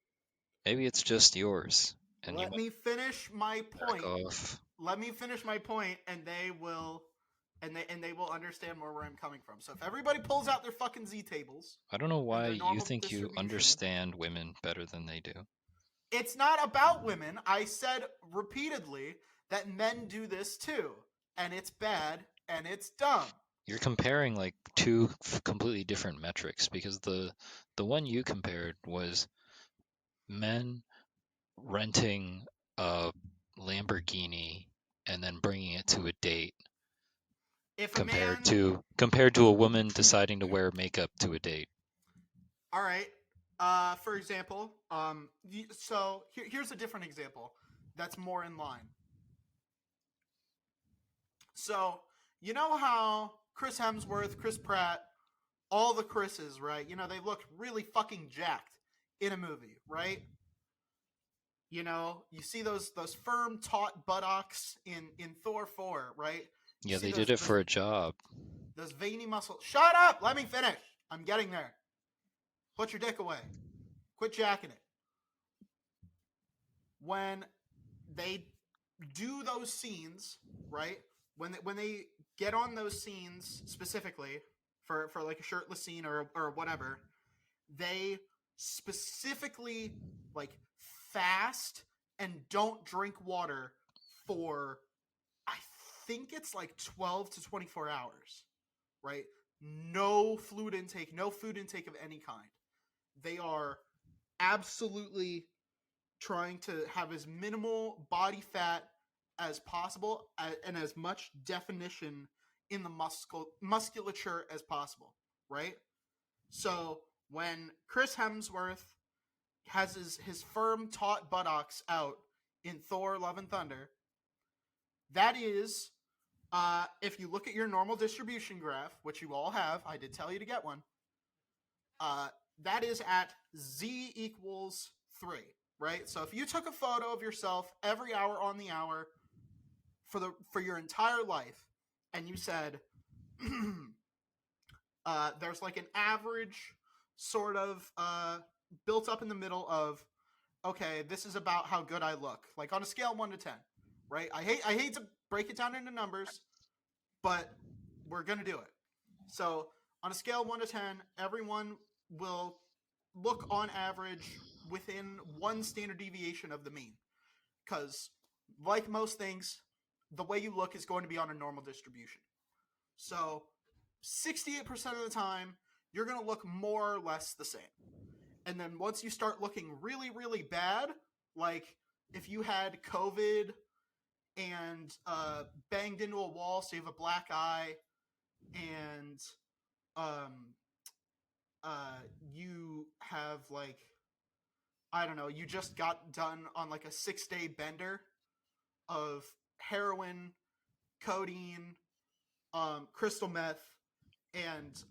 Maybe it's just yours. And
Let me finish my point.
Off.
Let me finish my point, and they will understand more where I'm coming from. So if everybody pulls out their fucking Z tables,
I don't know why you think you understand women better than they do.
It's not about women. I said repeatedly that men do this too. And it's bad, and it's dumb.
You're comparing like two completely different metrics, because the one you compared was men renting a Lamborghini and then bringing it to a date, compared to a woman deciding to wear makeup to a date.
All right. For example, so here's a different example that's more in line. So, you know how Chris Hemsworth, Chris Pratt, all the Chris's, right? You know, they looked really fucking jacked in a movie, right? You know, you see those firm, taut buttocks in Thor 4, right?
Yeah, they did it for a job.
Those veiny muscles. Shut up! Let me finish. I'm getting there. Put your dick away. Quit jacking it. When they do those scenes, right? When they get on those scenes specifically for like a shirtless scene or whatever, they specifically like fast and don't drink water for, I think it's like 12 to 24 hours, right? No fluid intake, no food intake of any kind. They are absolutely trying to have as minimal body fat as possible and as much definition in the musculature as possible, right? So when Chris Hemsworth has his firm, taut buttocks out in Thor: Love and Thunder, that is If you look at your normal distribution graph, which you all have, I did tell you to get one. That is at z equals 3, right? So if you took a photo of yourself every hour on the hour for your entire life, and you said there's like an average sort of built up in the middle of, okay, this is about how good I look, like on a scale 1 to 10, right? I hate to break it down into numbers, but we're gonna do it. So on a scale 1 to 10, everyone will look on average within one standard deviation of the mean, because like most things, the way you look is going to be on a normal distribution. So 68% of the time, you're going to look more or less the same. And then once you start looking really, really bad, like if you had COVID and banged into a wall, so you have a black eye, and you have like, I don't know, you just got done on like a 6-day bender of heroin, codeine, crystal meth, and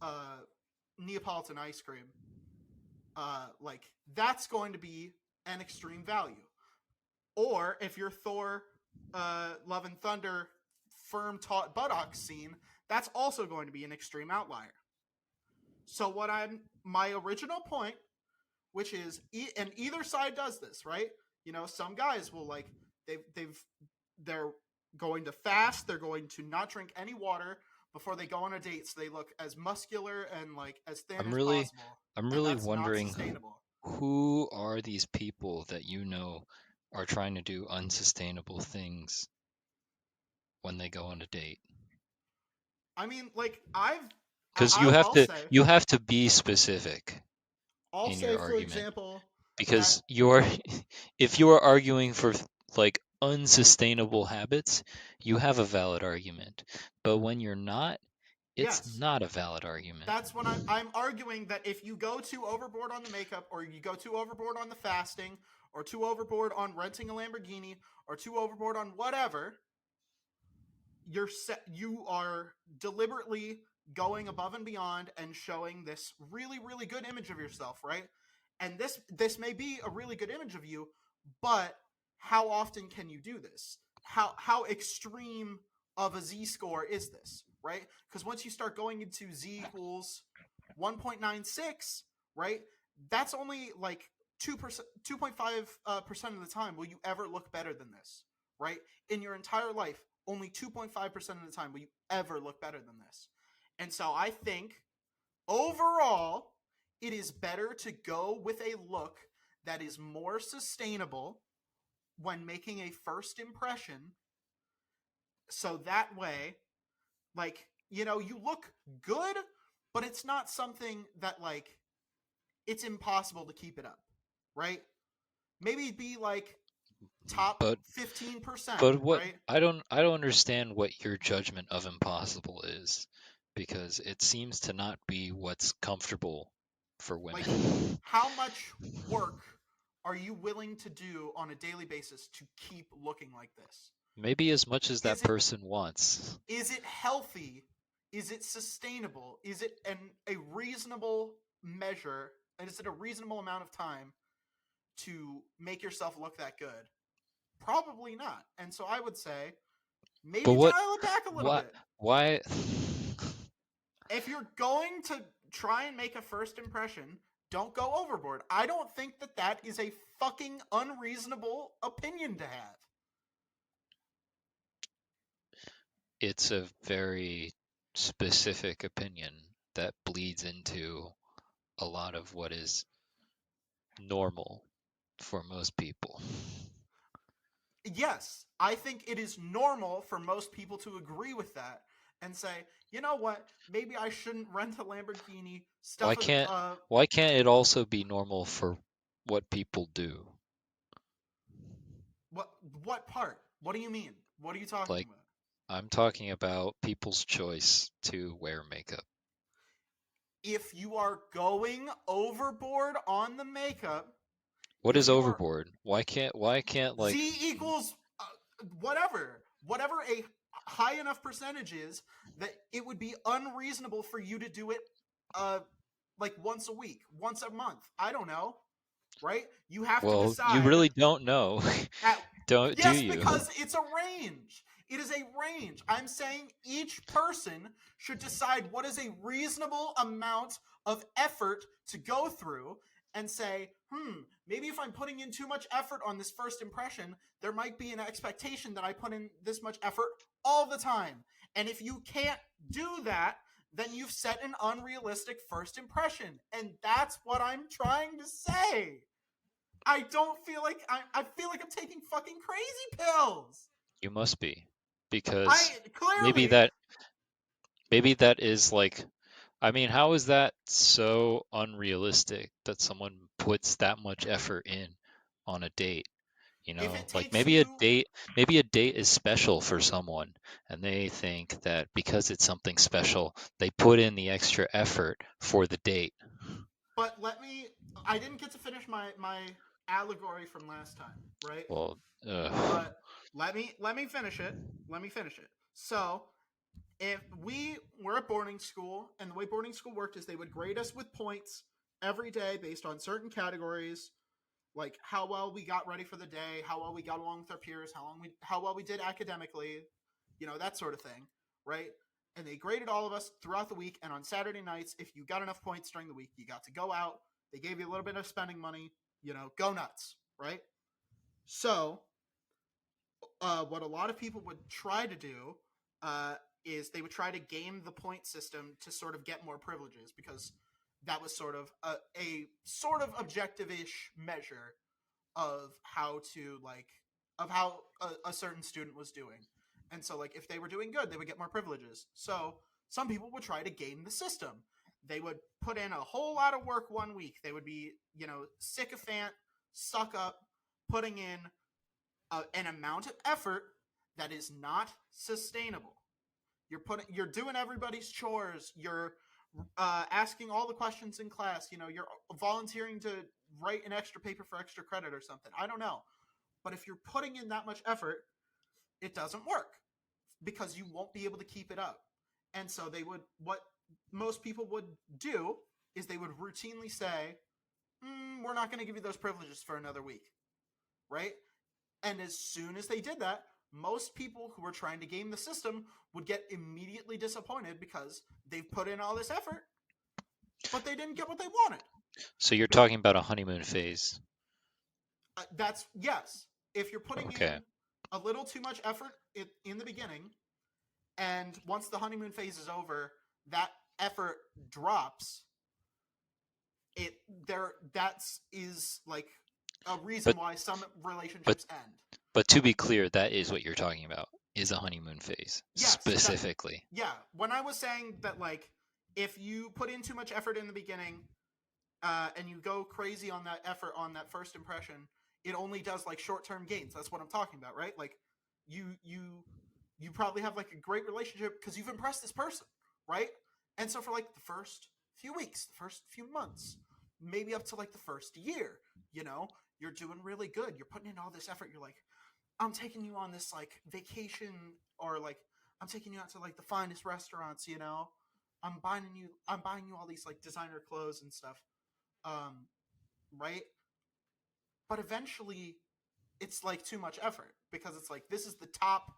Neapolitan ice cream. Like that's going to be an extreme value. Or if you're Thor, Love and Thunder, firm taut buttocks scene, that's also going to be an extreme outlier. So my original point, which is, and either side does this, right? You know, some guys will like they're going to fast, they're going to not drink any water before they go on a date, so they look as muscular and like as thin as possible.
I'm really wondering who are these people that you know are trying to do unsustainable things when they go on a date.
I mean, like
because you have to be specific in your argument.
For example,
because if you are arguing for like unsustainable habits, you have a valid argument. But when you're not, it's not a valid argument.
That's when I'm arguing that if you go too overboard on the makeup, or you go too overboard on the fasting, or too overboard on renting a Lamborghini, or too overboard on whatever, you are deliberately going above and beyond and showing this really, really good image of yourself, right? And this may be a really good image of you, but how often can you do this? How extreme of a z-score is this, right? Because once you start going into z equals 1.96, right, that's only like 2.5% of the time will you ever look better than this, right? In your entire life, only 2.5% of the time will you ever look better than this. And so I think overall, it is better to go with a look that is more sustainable when making a first impression. So that way, like, you know, you look good, but it's not something that, like, it's impossible to keep it up, right? Maybe be like top 15%.
But what,
right?
I don't understand what your judgment of impossible is, because it seems to not be what's comfortable for women.
Like, how much work are you willing to do on a daily basis to keep looking like this?
Maybe as much as that person wants.
Is it healthy? Is it sustainable? Is it a reasonable measure? And is it a reasonable amount of time to make yourself look that good? Probably not. And so I would say maybe dial it back a little bit.
Why?
If you're going to try and make a first impression, don't go overboard. I don't think that is a fucking unreasonable opinion to have.
It's a very specific opinion that bleeds into a lot of what is normal for most people.
Yes, I think it is normal for most people to agree with that and say, you know what, maybe I shouldn't rent a Lamborghini.
Why can't it also be normal for what people do?
What part? What do you mean? What are you talking about?
I'm talking about people's choice to wear makeup.
If you are going overboard on the makeup,
what is overboard? Why can't like
z equals whatever a high enough percentages that it would be unreasonable for you to do it like once a week, once a month. I don't know, right? You have to
Well, you
decide
really don't know,
at
do
yes,
you?
because it's a range. It is a range. I'm saying each person should decide what is a reasonable amount of effort to go through and say, maybe if I'm putting in too much effort on this first impression, there might be an expectation that I put in this much effort all the time. And if you can't do that, then you've set an unrealistic first impression. And that's what I'm trying to say. I don't feel like I feel like I'm taking fucking crazy pills.
You must be,
I
because maybe
clearly,
that maybe that is like, I mean, how is that so unrealistic that someone puts that much effort in on a date? You
if
know,
it
like
takes you,
maybe a date is special for someone, and they think that because it's something special, they put in the extra effort for the date.
but I didn't get to finish my allegory from last time, right?
Well,
But let me finish it. Let me finish it. So if we were at boarding school, and the way boarding school worked is they would grade us with points every day based on certain categories, like how well we got ready for the day, how well we got along with our peers, how well we did academically, that sort of thing, right? And they graded all of us throughout the week. And on Saturday nights, if you got enough points during the week, you got to go out. They gave you a little bit of spending money, go nuts, right? So, what a lot of people would try to do is they would try to game the point system to sort of get more privileges, because that was sort of a sort of objective-ish measure of how a certain student was doing. And so, like, if they were doing good, they would get more privileges. So some people would try to game the system. They would put in a whole lot of work one week. They would be, sycophant, suck up, putting in an amount of effort that is not sustainable. You're doing everybody's chores. You're asking all the questions in class. You're volunteering to write an extra paper for extra credit or something. I don't know. But if you're putting in that much effort, it doesn't work, because you won't be able to keep it up. And so what most people would do is they would routinely say, we're not going to give you those privileges for another week, right? And as soon as they did that, most people who were trying to game the system would get immediately disappointed, because they've put in all this effort, but they didn't get what they wanted.
so you're talking about a honeymoon phase.
That's yes. If you're putting
Okay.
in a little too much effort in the beginning, and once the honeymoon phase is over, that effort drops. That is like a reason
But
why some relationships end.
but to be clear, that is what you're talking about, is a honeymoon phase
Yes,
specifically.
yeah. When I was saying that, like, if you put in too much effort in the beginning, and you go crazy on that effort on that first impression, it only does like short-term gains. That's what I'm talking about, right? Like, you probably have like a great relationship because you've impressed this person, right? And so for like the first few weeks, the first few months, maybe up to like the first year, you're doing really good. You're putting in all this effort. You're like, I'm taking you on this like vacation, or like I'm taking you out to like the finest restaurants, I'm buying you all these like designer clothes and stuff. Right? But eventually it's like too much effort, because it's like, this is the top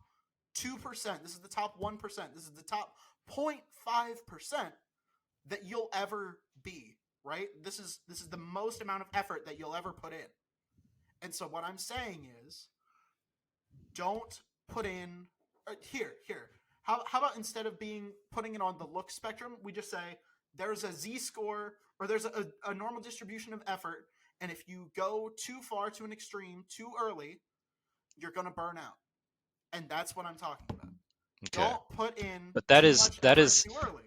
2%, this is the top 1%, this is the top 0.5% that you'll ever be, right? This is the most amount of effort that you'll ever put in. And so what I'm saying is, don't put in here. How about, instead of putting it on the look spectrum, we just say there's a z-score, or there's a normal distribution of effort, and if you go too far to an extreme too early, you're going to burn out. And that's what I'm talking about.
Okay.
Don't put in
But
too much effort too early.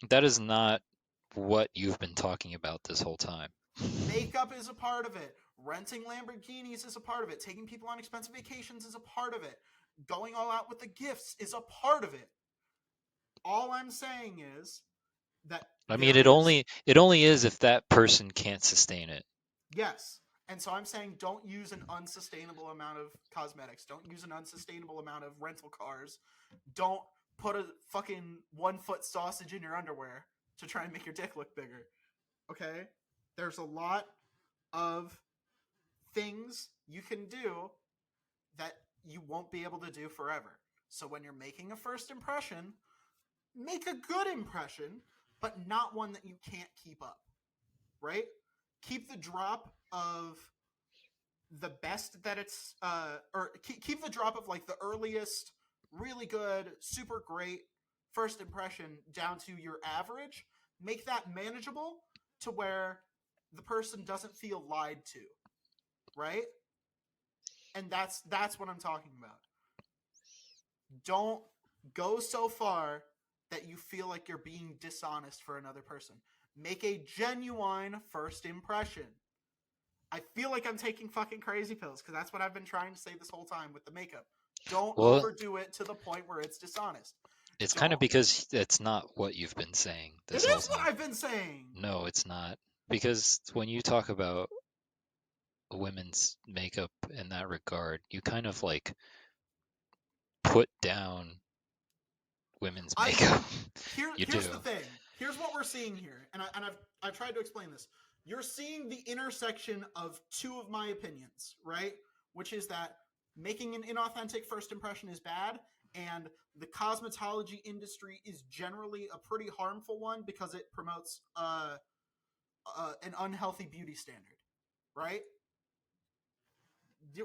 that is not what you've been talking about this whole time.
Makeup is a part of it. Renting Lamborghinis is a part of it. Taking people on expensive vacations is a part of it. Going all out with the gifts is a part of it. All I'm saying is that
I mean, it only is if that person can't sustain it.
yes, And so I'm saying don't use an unsustainable amount of cosmetics. Don't use an unsustainable amount of rental cars. Don't put a fucking 1-foot sausage in your underwear to try and make your dick look bigger. Okay? There's a lot of things you can do that you won't be able to do forever. So when you're making a first impression, make a good impression, but not one that you can't keep up. Right? Keep the drop of the best that it's or keep the drop of like the earliest really good, super great first impression down to your average. Make that manageable to where the person doesn't feel lied to, right? And that's what I'm talking about. Don't go so far that you feel like you're being dishonest for another person. Make a genuine first impression. I feel like I'm taking fucking crazy pills because that's what I've been trying to say this whole time with the makeup. Don't
Well,
overdo it to the point where it's dishonest.
it's kind of
Don't.
because it's not what you've been saying
It
this whole
is what
time.
I've been saying.
No, it's not. Because when you talk about women's makeup in that regard, you kind of like put down women's makeup. You
Here's
do.
the thing. Here's what we're seeing here, and I've tried to explain this. You're seeing the intersection of two of my opinions, right? Which is that making an inauthentic first impression is bad, and the cosmetology industry is generally a pretty harmful one because it promotes an unhealthy beauty standard, right?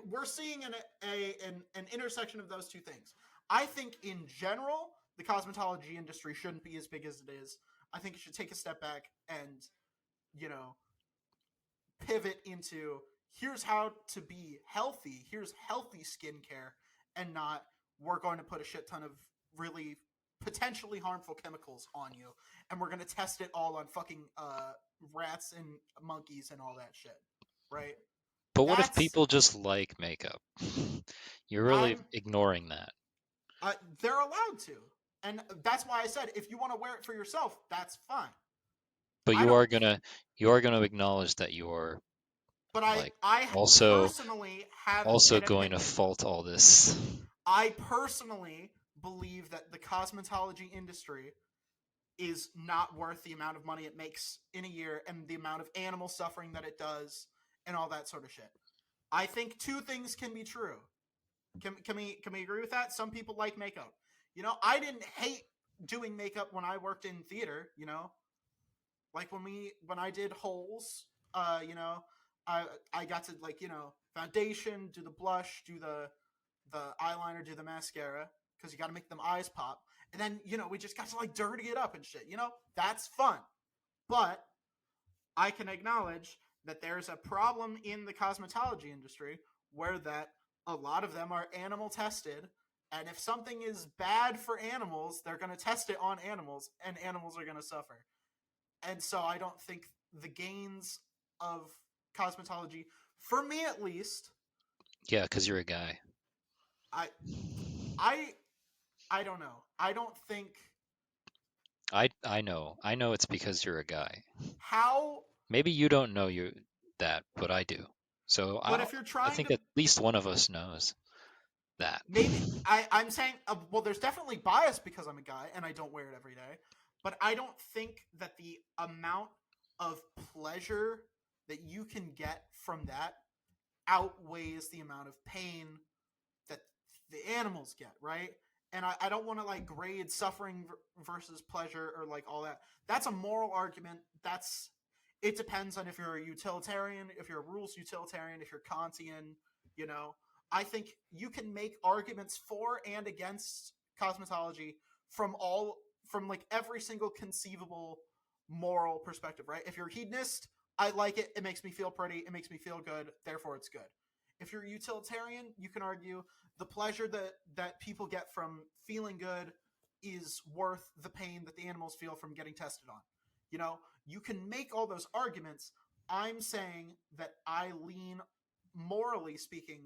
We're seeing an intersection of those two things. I think in general, the cosmetology industry shouldn't be as big as it is. I think it should take a step back and, you know, pivot into here's how to be healthy. Here's healthy skincare, and not we're going to put a shit ton of really potentially harmful chemicals on you, and we're going to test it all on fucking rats and monkeys and all that shit, right?
But what if
That's
people just like makeup? You're really
I'm
ignoring that.
they're allowed to, and that's why I said if you want to wear it for yourself, that's fine.
But
I
you
don't.
are gonna acknowledge that you're
But
like
I
also
personally have
also
an
going to
opinion.
fault all this.
I personally believe that the cosmetology industry is not worth the amount of money it makes in a year and the amount of animal suffering that it does and all that sort of shit. I think two things can be true. Can we agree with that? Some people like makeup. You know, I didn't hate doing makeup when I worked in theater, you know. Like when I did Holes, you know, I got to like, you know, foundation, do the blush, do the eyeliner, do the mascara because you got to make them eyes pop. And then, you know, we just got to like dirty it up and shit. You know, that's fun. But I can acknowledge that there's a problem in the cosmetology industry where that a lot of them are animal tested. And if something is bad for animals, they're going to test it on animals, and animals are going to suffer. And so I don't think the gains of cosmetology, for me at least,
Yeah, because you're a guy.
I I I don't know. I don't think
I know it's because you're a guy.
how.
Maybe you don't know that, but I do. So
But if you're
I
trying
think
to,
at least one of us knows that.
maybe I'm saying, well, there's definitely bias because I'm a guy and I don't wear it every day. But I don't think that the amount of pleasure that you can get from that outweighs the amount of pain that the animals get, right? And I don't want to like grade suffering versus pleasure or like all that. That's a moral argument. It depends on if you're a utilitarian, if you're a rules utilitarian, if you're Kantian, you know. I think you can make arguments for and against cosmetology from like every single conceivable moral perspective, right? If you're a hedonist, I like it. It makes me feel pretty. It makes me feel good. Therefore, it's good. If you're a utilitarian, you can argue the pleasure that people get from feeling good is worth the pain that the animals feel from getting tested on. You know, you can make all those arguments. I'm saying that I lean, morally speaking,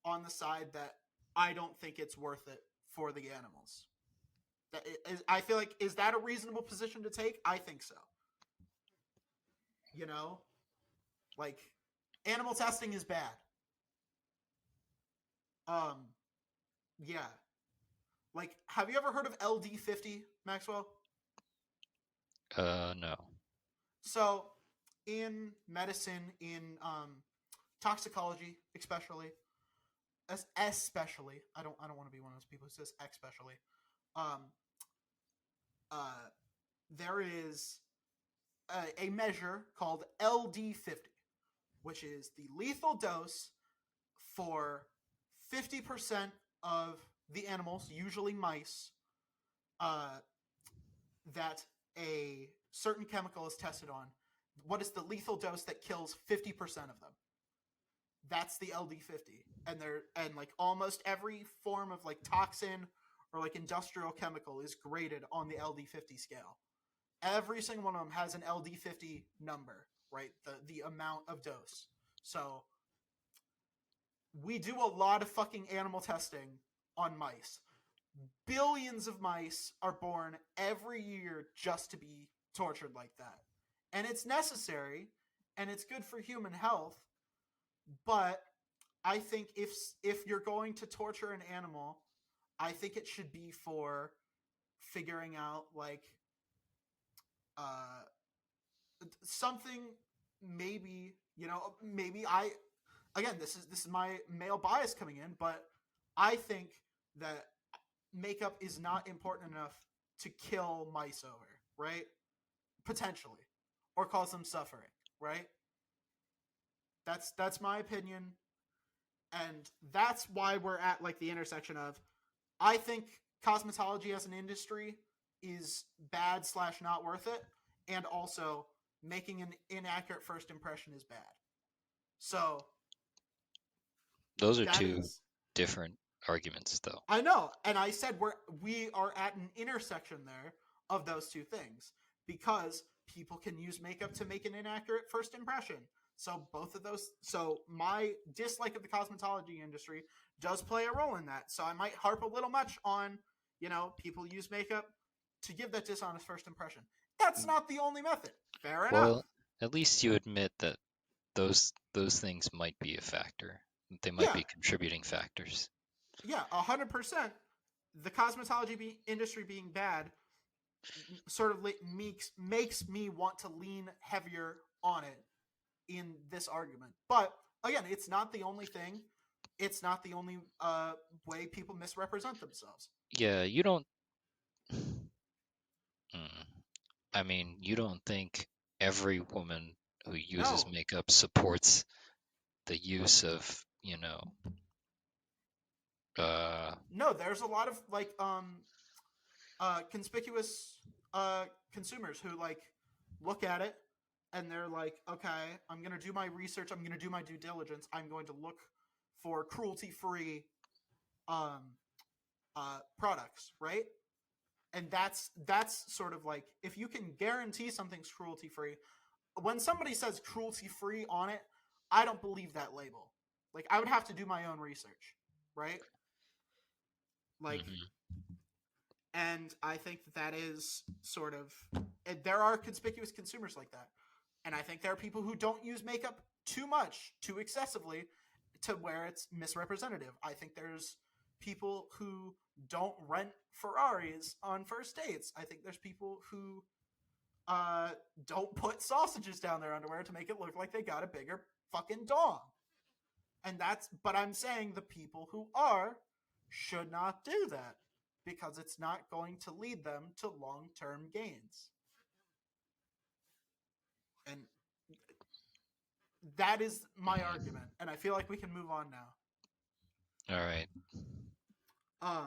on the side that I don't think it's worth it for the animals. I feel like, is that a reasonable position to take? I think so. You know, like Animal testing is bad. Yeah. Like, have you ever heard of LD50, Maxwell?
No.
So, in medicine, in toxicology, especially, especially, I don't want to be one of those people who says especially. Um, there is a measure called LD50, which is the lethal dose for 50% of the animals, usually mice, that a certain chemical is tested on. What is the lethal dose that kills 50% of them? That's the LD50. And like almost every form of like toxin or like industrial chemical is graded on the LD50 scale. Every single one of them has an LD50 number, right? The amount of dose. So we do a lot of fucking animal testing on mice. Billions of mice are born every year just to be tortured like that. And it's necessary and it's good for human health, but I think if you're going to torture an animal, I think it should be for figuring out like uh something, maybe, maybe I again, this is my male bias coming in, but I think that makeup is not important enough to kill mice over, right? Potentially, or cause them suffering, right? That's my opinion, and that's why we're at like the intersection of, I think cosmetology as an industry is bad slash not worth it, and also making an inaccurate first impression is bad. So
Those are
that
two
is,
different arguments, though.
I know, and I said we are at an intersection there of those two things, because people can use makeup to make an inaccurate first impression. So both of those, so my dislike of the cosmetology industry does play a role in that. So I might harp a little much on, people use makeup to give that dishonest first impression. That's not the only method. Fair enough.
Well, at least you admit that those things might be a factor. They might
Yeah,
be contributing factors.
yeah, 100%. The cosmetology industry being bad sort of makes me want to lean heavier on it in this argument. But again, it's not the only thing. It's not the only way people misrepresent themselves.
Yeah, you don't. I mean, you don't think every woman who uses
No,
makeup supports the use of,
no. There's a lot of like conspicuous consumers who like look at it and they're like, okay, I'm gonna do my research. I'm gonna do my due diligence. I'm going to look for cruelty-free um, products, right? And that's sort of like, if you can guarantee something's cruelty free. When somebody says cruelty free on it, I don't believe that label. Like, I would have to do my own research, right? Like,
mhm.
and I think that is sort of, there are conspicuous consumers like that, and I think there are people who don't use makeup too much, too excessively, to where it's misrepresentative. I think there's people who don't rent Ferraris on first dates. I think there's people who don't put sausages down their underwear to make it look like they got a bigger fucking dong. But I'm saying the people who are should not do that, because it's not going to lead them to long-term gains. And that is my argument, and I feel like we can move on now.
All right.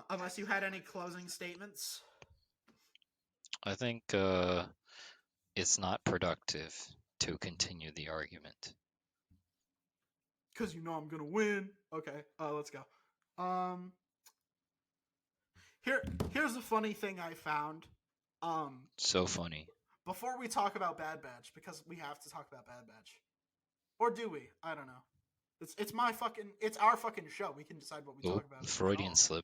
Unless you had any closing statements.
I think it's not productive to continue the argument.
Because I'm gonna win. Okay, let's go. Here's a funny thing I found.
So funny.
Before we talk about Bad Batch, because we have to talk about Bad Batch, or do we? I don't know. It's our fucking show. We can decide what we talk about.
Freudian slip.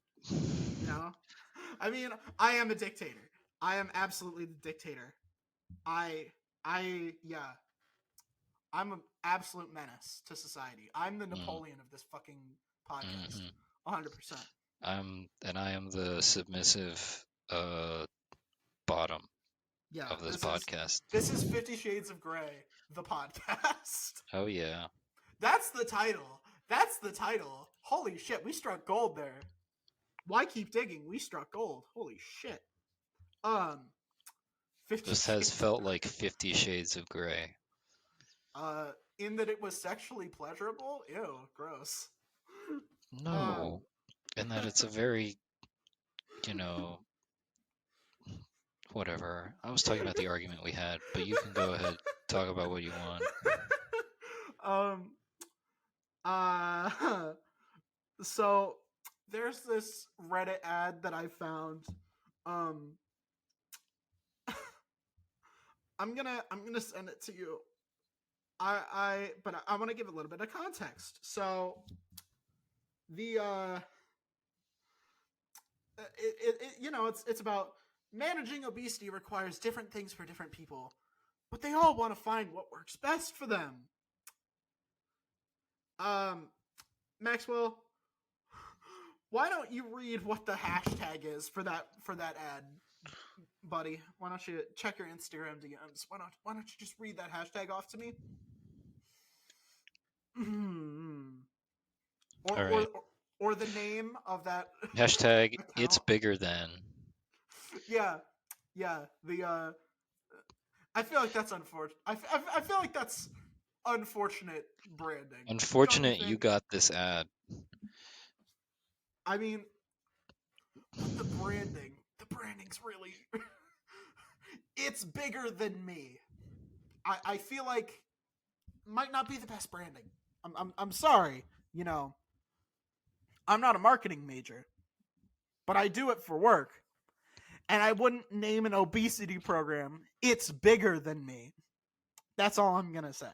I mean, I am a dictator. I am absolutely the dictator. Yeah. I'm an absolute menace to society. I'm the
Mm,
Napoleon of this fucking podcast.
mhm.
100%.
I am the submissive bottom
Yeah,
of this
this is
podcast.
50 Shades of Grey, the podcast.
Oh yeah.
That's the title. That's the title. Holy shit, we struck gold there. Why keep digging? We struck gold. Holy shit. 50
This has
Shades
felt like 50 Shades of Grey.
in that it was sexually pleasurable? Ew, gross.
No. And that it's a very, you know, whatever. I was talking about the argument we had, but you can go ahead, talk about what you want.
uh so there's this Reddit ad that I found. um I'm gonna send it to you. But I want to give a little bit of context. So the it's about managing obesity requires different things for different people, but they all want to find what works best for them. Maxwell, why don't you read what the hashtag is for that ad, buddy? Why don't you check your Instagram DMs? Why don't you just read that hashtag off to me?
All right.
Or the name of that
Hashtag
account.
it's bigger than.
Yeah. The I feel like that's unfortunate. I feel like that's unfortunate branding.
Unfortunate you got this ad.
I mean, but the branding's really it's bigger than me. I feel like might not be the best branding. I'm sorry, I'm not a marketing major, but I do it for work. And I wouldn't name an obesity program It's Bigger Than Me. That's all I'm going to say.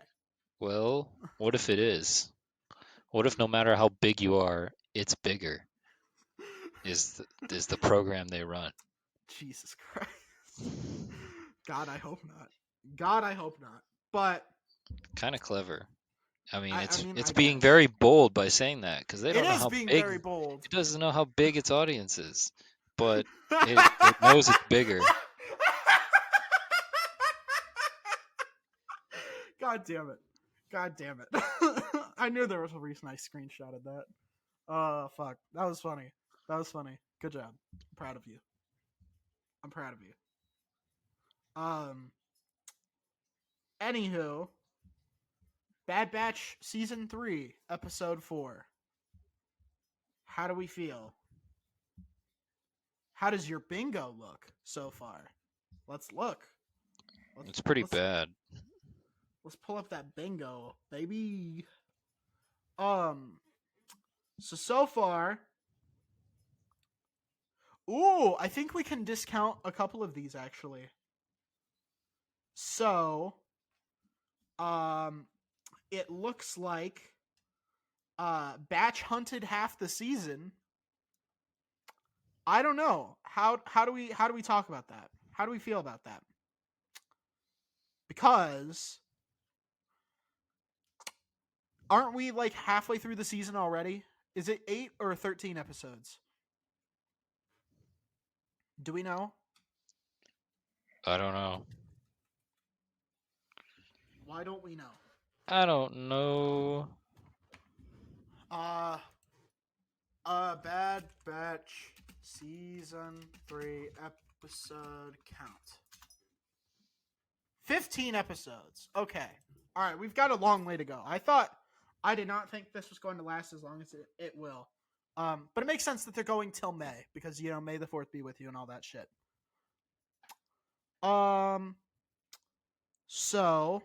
Well, what if it is? What if no matter how big you are, it's bigger? Is the program they run?
Jesus Christ. God, I hope not. But
kind of clever. I mean, it's
I
being
guess.
very bold by saying that because they don't know how
being
big.
very bold.
It doesn't know how big its audience is, but it knows it's bigger.
God damn it. I knew there was a reason I screenshotted that. Oh, fuck. That was funny. Good job. I'm proud of you. Anywho, Bad Batch Season 3, Episode 4. How do we feel? How does your bingo look so far? Let's look.
It's pretty bad.
Let's pull up that bingo, baby. So far, ooh, I think we can discount a couple of these actually. So, it looks like Batch hunted half the season. I don't know. How do we talk about that? How do we feel about that? Because aren't we like halfway through the season already? Is it 8 or 13 episodes? Do we know?
I don't know.
Why don't we know?
I don't know.
Bad Batch Season 3 episode count. 15 episodes. Okay. All right, we've got a long way to go. I did not think this was going to last as long as it will. But it makes sense that they're going till May because, May the 4th be with you and all that shit. So,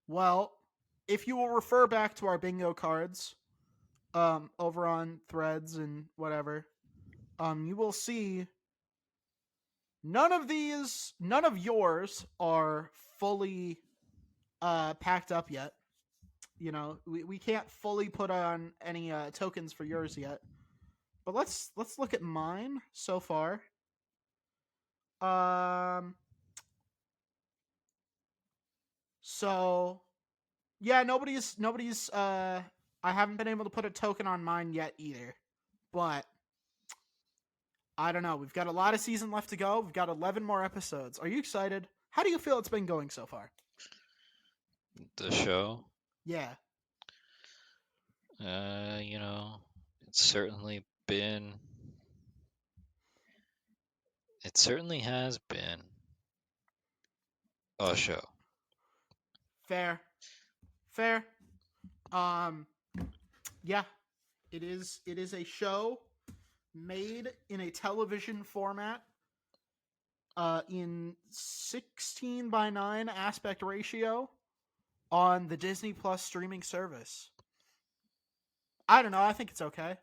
well, if you will refer back to our bingo cards, over on Threads and whatever, you will see none of yours are fully packed up yet. We can't fully put on any tokens for yours yet. But let's look at mine so far. So yeah, nobody's I haven't been able to put a token on mine yet either. But I don't know. We've got a lot of season left to go. We've got 11 more episodes. Are you excited? How do you feel it's been going so far?
The show,
Yeah.
you know, it's certainly been. It certainly has been a show.
Fair. Fair. Um yeah, it is a show made in a television format in 16:9 aspect ratio on the Disney Plus streaming service. I don't know, I think it's okay.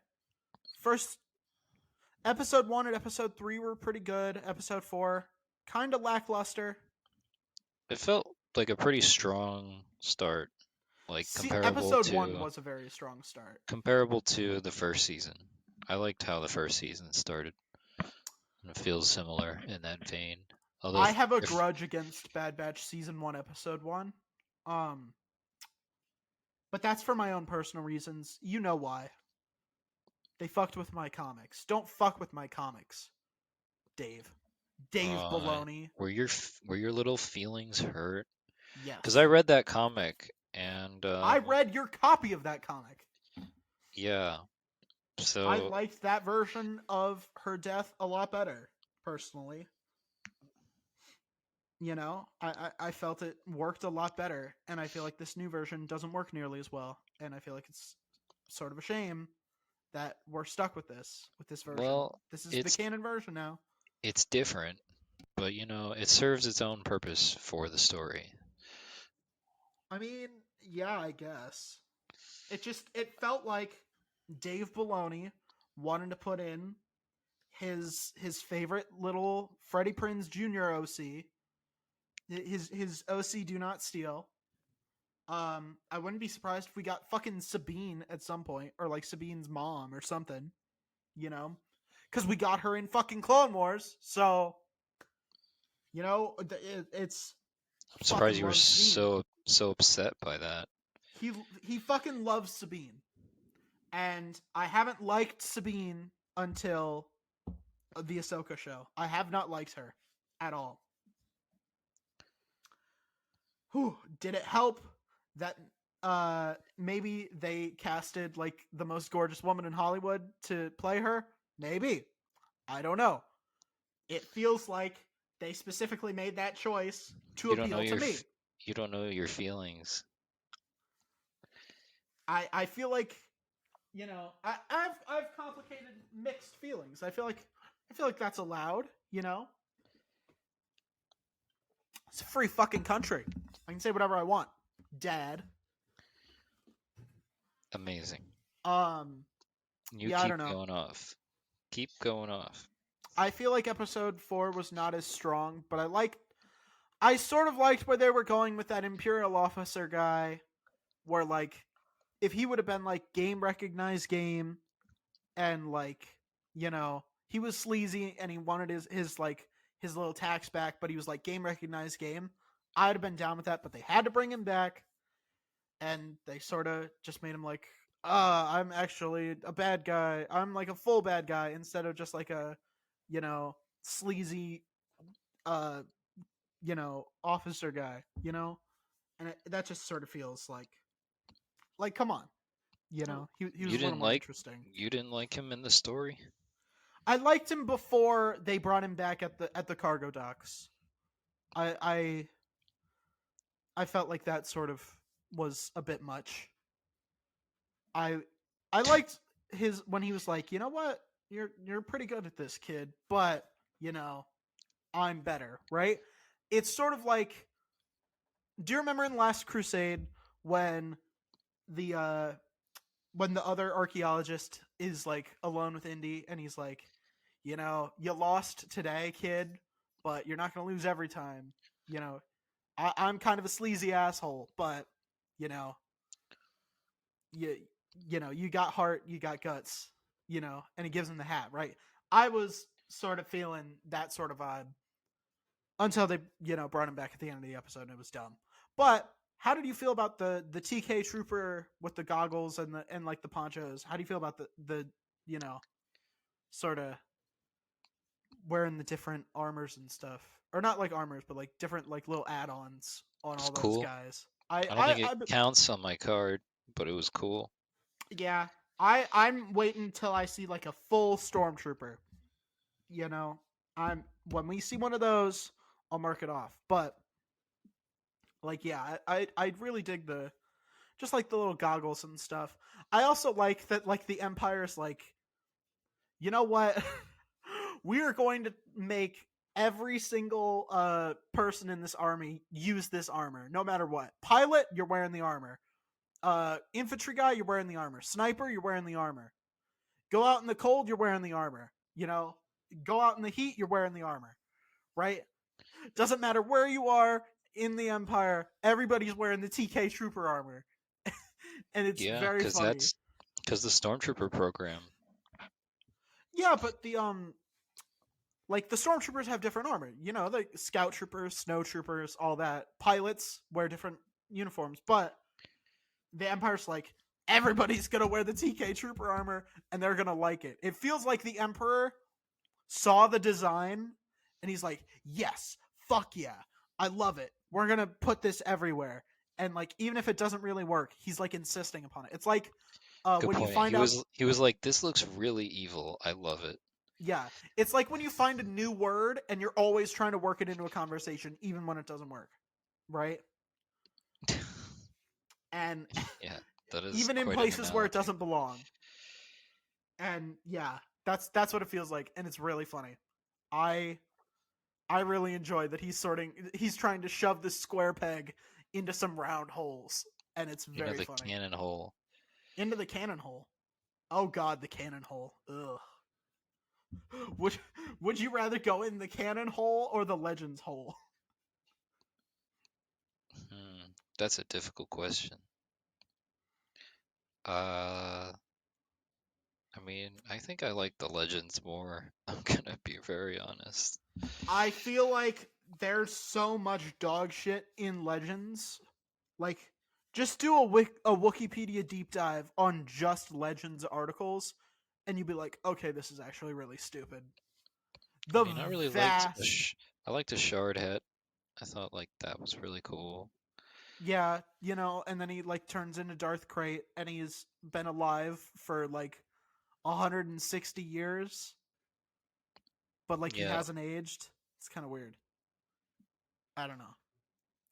First episode 1 and episode 3 were pretty good. Episode 4 kind of lackluster.
It felt like a pretty strong start, like
See, episode 1 was a very strong start.
comparable to the first season. I liked how the first season started. And it feels similar in that vein. Although
I have a grudge against Bad Batch season 1 episode 1. But that's for my own personal reasons. You know why. They fucked with my comics. Don't fuck with my comics, Dave. Dave Baloney.
Were your little feelings hurt?
Yes.
Because I read that comic and
I read your copy of that comic.
Yeah. So
I liked that version of her death a lot better, personally. You know, I felt it worked a lot better, and I feel like this new version doesn't work nearly as well, and I feel like it's sort of a shame that we're stuck with this version.
Well,
this is the canon version now.
It's different, but it serves its own purpose for the story.
I mean, yeah, I guess. It felt like Dave Filoni wanted to put in his favorite little Freddie Prinze Jr. OC. His OC Do Not Steal. I wouldn't be surprised if we got fucking Sabine at some point, or like Sabine's mom or something, because we got her in fucking Clone Wars. So, it's.
I'm surprised you were so upset by that.
He fucking loves Sabine, and I haven't liked Sabine until the Ahsoka show. I have not liked her at all. Whew, did it help that maybe they casted like the most gorgeous woman in Hollywood to play her? Maybe. I don't know. It feels like they specifically made that choice to appeal to me.
You don't know your feelings.
I feel like, I've complicated mixed feelings. I feel like that's allowed, It's a free fucking country. I can say whatever I want, Dad.
Amazing.
I don't know.
Going off. Keep going off.
I feel like episode 4 was not as strong, but I sort of liked where they were going with that Imperial officer guy, where like, if he would have been like game recognized game, and like, he was sleazy and he wanted his little tax back, but he was like game recognized game, I'd have been down with that, but they had to bring him back, and they sort of just made him like, I'm actually a bad guy. I'm like a full bad guy instead of just like a, sleazy, officer guy, and that just sort of feels like, come on, he was a little more interesting.
You didn't like him in the story?
I liked him before they brought him back at the cargo docks. I felt like that sort of was a bit much. I liked his when he was like, you know what, you're pretty good at this, kid, but I'm better, right? It's sort of like, do you remember in Last Crusade when the other archaeologist is like alone with Indy and he's like, you lost today, kid, but you're not gonna lose every time. I'm kind of a sleazy asshole, but you got heart, you got guts, and he gives him the hat, right? I was sort of feeling that sort of vibe until they, brought him back at the end of the episode and it was dumb. But how did you feel about the TK trooper with the goggles and like the ponchos? How do you feel about the you know, sort of wearing the different armors and stuff, or not like armors, but like different like little add-ons on
It's
all those
cool.
guys?
I don't think it counts on my card, but it was cool.
Yeah, I'm waiting until I see like a full stormtrooper. You know, I'm when we see one of those, I'll mark it off. But like, yeah, I really dig the just like the little goggles and stuff. I also like that like the Empire's like, you know what? We are going to make every single person in this army use this armor, no matter what. Pilot, you're wearing the armor. Infantry guy, you're wearing the armor. Sniper, you're wearing the armor. Go out in the cold, you're wearing the armor. You know, go out in the heat, you're wearing the armor. Right? Doesn't matter where you are in the Empire, everybody's wearing the TK Trooper armor. And it's
Yeah,
very funny.
because the Stormtrooper program.
Yeah, but the like the stormtroopers have different armor. You know, the scout troopers, snow troopers, all that. Pilots wear different uniforms, but the Empire's like everybody's gonna wear the TK trooper armor and they're gonna like it. It feels like the Emperor saw the design and he's like, yes, fuck yeah, I love it. We're gonna put this everywhere. And like even if it doesn't really work, he's like insisting upon it. It's like
Good
when you
point.
find out
He was like, this looks really evil. I love it.
yeah, it's like when you find a new word and you're always trying to work it into a conversation, even when it doesn't work, right? And
Yeah, that is
even in
quite an
places where it
analogy.
doesn't belong. And yeah, that's what it feels like, and it's really funny. I really enjoy that he's trying to shove this square peg into some round holes, and it's
You know,
very
the
funny.
cannon hole.
Into the cannon hole. Oh god, the cannon hole. Ugh. Would you rather go in the cannon hole or the legends hole?
That's a difficult question. I mean, I think I like the legends more. I'm gonna be very honest.
I feel like there's so much dog shit in Legends. Like, just do a Wikipedia deep dive on just Legends articles, and you'd be like, okay, this is actually really stupid.
I
The
mean, I really liked
vast,
I liked the shard hat. I thought like that was really cool.
yeah, you know, and then he like turns into Darth Crate, and he's been alive for like 160 years, but like he
Yeah,
hasn't aged. It's kind of weird. I don't know.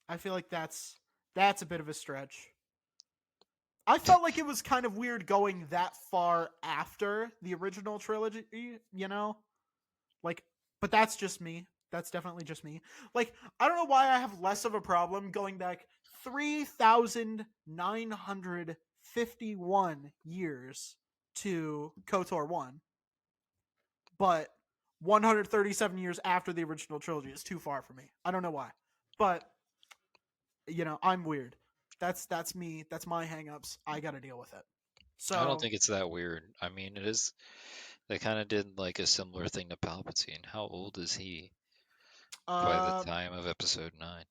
I feel like that's a bit of a stretch. I felt like it was kind of weird going that far after the original trilogy, you know? Like, but that's just me. That's definitely just me. Like, I don't know why I have less of a problem going back 3,951 years to KOTOR 1, but 137 years after the original trilogy is too far for me. I don't know why. But, you know, I'm weird. That's me. That's my hangups. I got to deal with it.
I don't
So,
think it's that weird. I mean, it is. They kind of did like a similar thing to Palpatine. How old is he by the
uh,
time of Episode 9?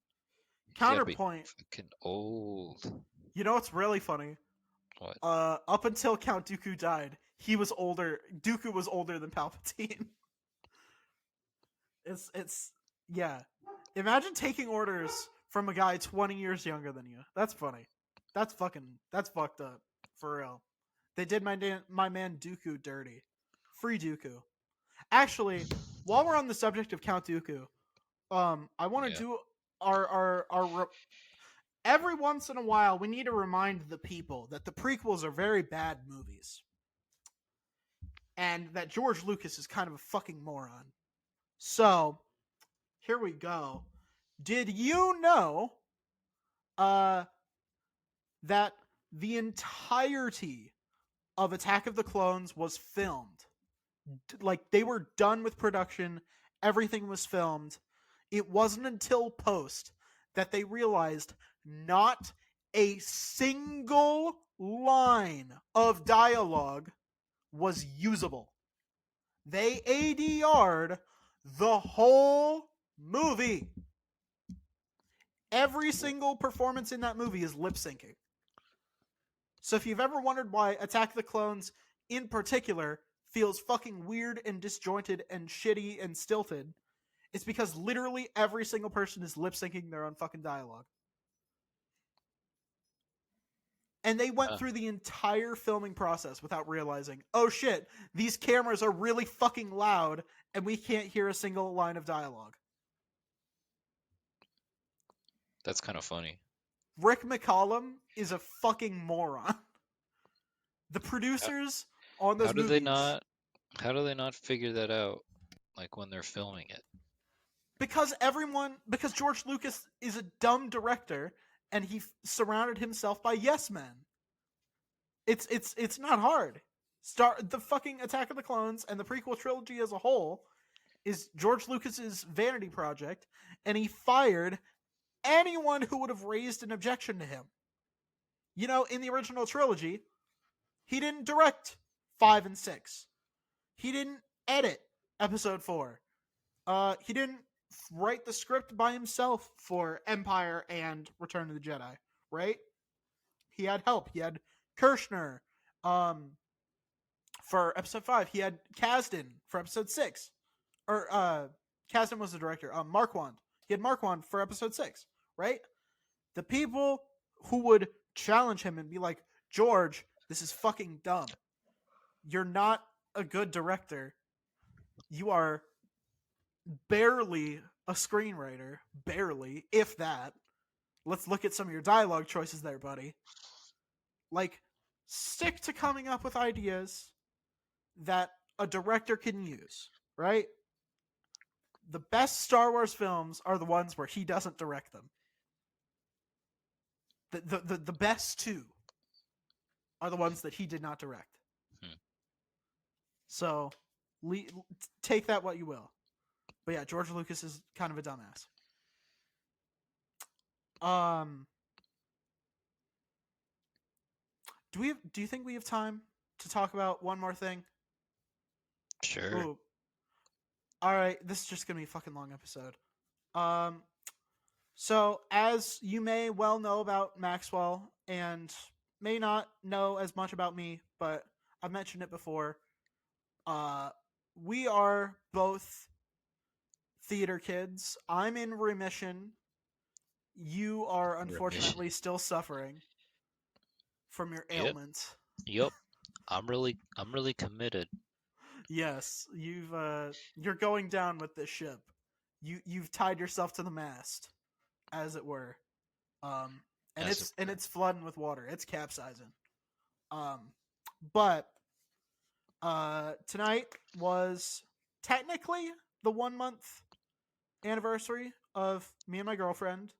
He's gotta be
counterpoint.
fucking old.
You know what's really funny?
What?
Up until Count Dooku died, he was older. Dooku was older than Palpatine. it's yeah. Imagine taking orders from a guy 20 years younger than you. That's funny. That's fucked up for real. They did my man Dooku dirty. Free Dooku. Actually, while we're on the subject of Count Dooku, I want to
Yeah.
do our every once in a while we need to remind the people that the prequels are very bad movies. And that George Lucas is kind of a fucking moron. So, here we go. Did you know that the entirety of Attack of the Clones was filmed? Like they were done with production, everything was filmed. It wasn't until post that they realized not a single line of dialogue was usable. They ADR'd the whole movie. Every single performance in that movie is lip syncing. So if you've ever wondered why Attack of the Clones in particular feels fucking weird and disjointed and shitty and stilted, it's because literally every single person is lip syncing their own fucking dialogue. And they went through the entire filming process without realizing, oh shit, these cameras are really fucking loud and we can't hear a single line of dialogue.
That's kind of funny.
Rick McCallum is a fucking moron. The producers on those movies.
How do they not figure that out, like when they're filming it?
Because George Lucas is a dumb director and he surrounded himself by yes men. It's not hard. The fucking Attack of the Clones and the prequel trilogy as a whole is George Lucas's vanity project, and he fired anyone who would have raised an objection to him. You know, in the original trilogy, he didn't direct 5 and 6. He didn't edit Episode 4. He didn't write the script by himself for Empire and Return of the Jedi, right? He had help. He had Kirshner for Episode 5. He had Kasdan for Episode 6. Or Kasdan was the director. Marquand. He had Marquand for Episode 6, right? The people who would challenge him and be like, George, this is fucking dumb. You're not a good director. You are barely a screenwriter. Barely, if that. Let's look at some of your dialogue choices there, buddy. Like, stick to coming up with ideas that a director can use, right? The best Star Wars films are the ones where he doesn't direct them. The best two are the ones that he did not direct. So, take that what you will. But yeah, George Lucas is kind of a dumbass. Do you think we have time to talk about one more thing?
Sure.
Ooh. All right, this is just gonna be a fucking long episode. So as you may well know about Maxwell, and may not know as much about me, but I've mentioned it before. We are both theater kids. I'm in remission. You are unfortunately still suffering from your ailment.
Yep. I'm really committed.
Yes, you're going down with this ship. You've tied yourself to the mast, as it were. And it's flooding with water. It's capsizing. But tonight was technically the 1 month anniversary of me and my girlfriend,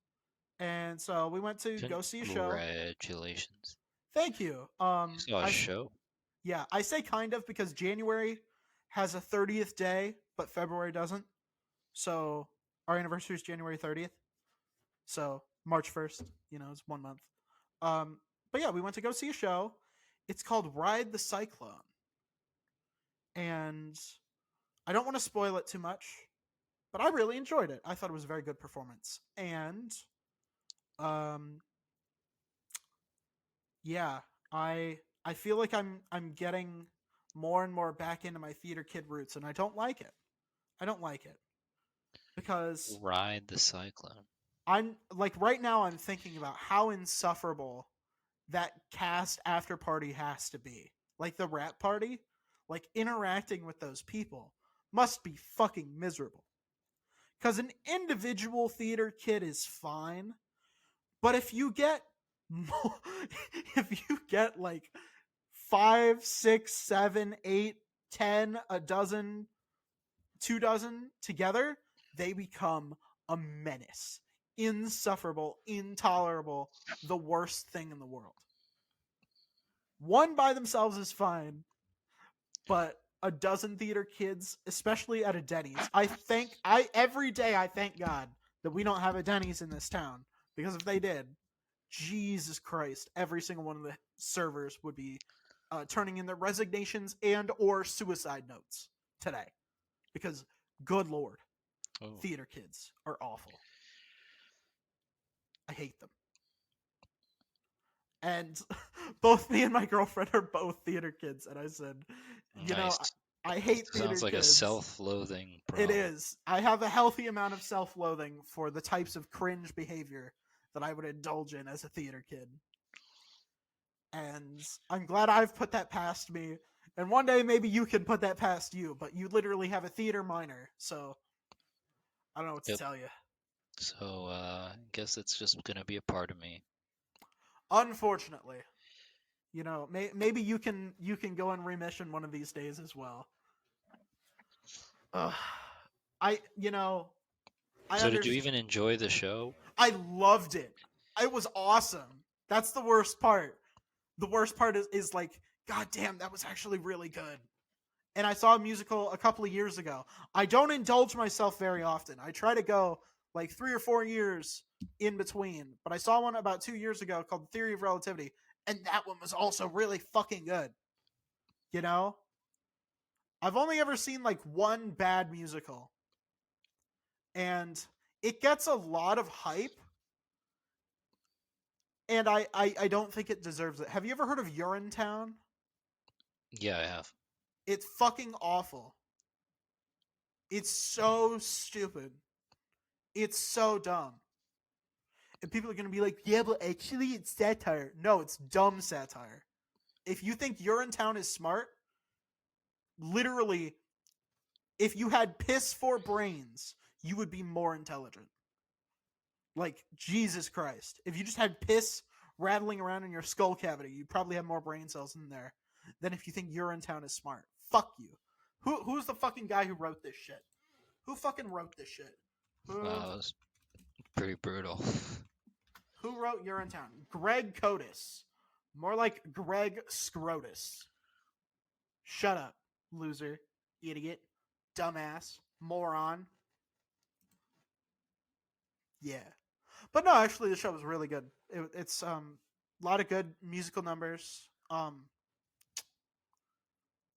and so we went to go see a show.
Congratulations.
Thank you.
You saw a show?
Yeah, I say kind of because January has a 30th day, but February doesn't. So our anniversary is January 30th. So March 1st, is 1 month. But yeah, we went to go see a show. It's called Ride the Cyclone. And I don't want to spoil it too much, but I really enjoyed it. I thought it was a very good performance. And yeah, I feel like I'm getting more and more back into my theater kid roots, and I don't like it. Because
Ride the Cyclone.
I'm like right now I'm thinking about how insufferable that cast after party has to be. Like the rap party, like interacting with those people must be fucking miserable. Because an individual theater kid is fine, but if you get like 5, 6, 7, 8, 10, a dozen, 2 dozen together, they become a menace. Insufferable, intolerable, the worst thing in the world. One by themselves is fine, but a dozen theater kids, especially at a Denny's, every day I thank God that we don't have a Denny's in this town, because if they did, Jesus Christ, every single one of the servers would be turning in their resignations and or suicide notes today, because good Lord, theater kids are awful. I hate them. And both me and my girlfriend are both theater kids, and I said, you know,
Nice.
I hate theater
Sounds like a
kids.
self-loathing
It
problem.
is. I have a healthy amount of self-loathing for the types of cringe behavior that I would indulge in as a theater kid. And I'm glad I've put that past me. And one day maybe you can put that past you, but you literally have a theater minor, so I don't know what to
Yep.
tell you.
So I guess it's just gonna be a part of me.
Unfortunately, you know, maybe you can go in remission one of these days as well. Ugh. I you know I
So did you
understand.
even enjoy the show?
I loved it. It was awesome. That's the worst part. The worst part is like, god damn, that was actually really good. And I saw a musical a couple of years ago. I don't indulge myself very often. I try to go like 3 or 4 years in between. But I saw one about 2 years ago called The Theory of Relativity, and that one was also really fucking good. You know? I've only ever seen like one bad musical. And it gets a lot of hype, and I don't think it deserves it. Have you ever heard of Urinetown?
Yeah, I have.
It's fucking awful. It's so stupid. It's so dumb. And people are going to be like, yeah, but actually it's satire. No, it's dumb satire. If you think Urinetown is smart, literally, if you had piss for brains, you would be more intelligent. Like, Jesus Christ. If you just had piss rattling around in your skull cavity, you'd probably have more brain cells in there than if you think Urinetown is smart. Fuck you. Who's the fucking guy who wrote this shit? Who fucking wrote this shit?
Wow, it was pretty brutal.
Who wrote Urinetown? Greg Cotis. More like Greg Scrotus. Shut up, loser, idiot, dumbass, moron. Yeah. But no, actually, the show was really good. It's a lot of good musical numbers.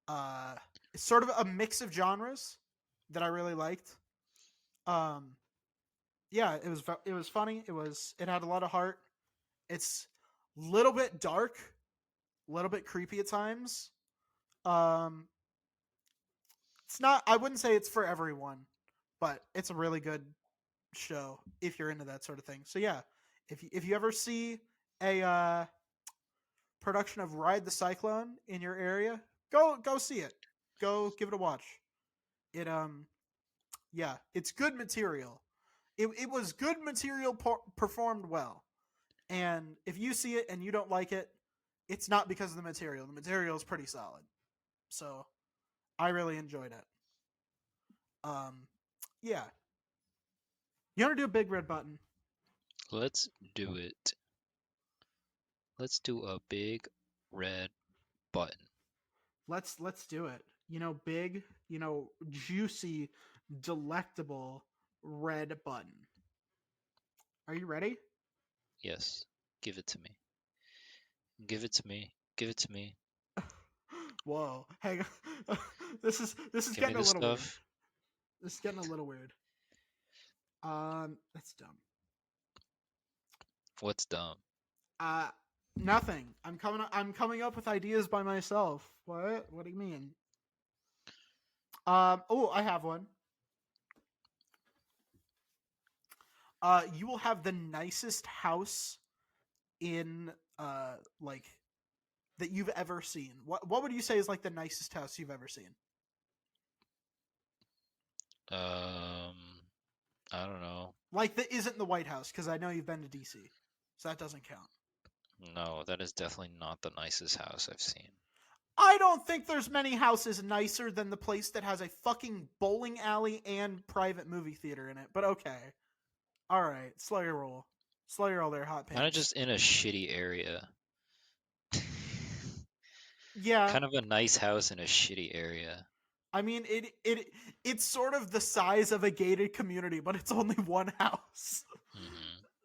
Uh, it's sort of a mix of genres that I really liked. Um, yeah, it was funny. It had a lot of heart. It's a little bit dark, a little bit creepy at times. Um, it's not. I wouldn't say it's for everyone, but it's a really good show if you're into that sort of thing. So yeah, if you ever see a production of Ride the Cyclone in your area, go see it. Go give it a watch. It yeah, it's good material. It was good material performed well. And if you see it and you don't like it, it's not because of the material. The material is pretty solid. So I really enjoyed it. Yeah. You want to do a big red button?
Let's do it. Let's do a big red button.
Let's do it. You know, big, you know, juicy, delectable red button. Are you ready?
Yes, give it to me. Give it to me. Give it to me.
Whoa, hang on. this is
Give me
getting a
the
little weird.
stuff.
This is getting a little weird. That's dumb.
What's dumb?
Uh, nothing. I'm coming up with ideas by myself. What? What do you mean? Oh, I have one. You will have the nicest house in like that you've ever seen. What would you say is like the nicest house you've ever seen?
Um, I don't know.
Like that isn't the White House, because I know you've been to DC, so that doesn't count.
No, that is definitely not the nicest house I've seen.
I don't think there's many houses nicer than the place that has a fucking bowling alley and private movie theater in it. But okay, all right, slow your roll, slow your roll there, hot pants.
Kind of just in a shitty area.
Yeah,
Kind of a nice house in a shitty area.
I mean it's sort of the size of a gated community, but it's only one house.
Hmm.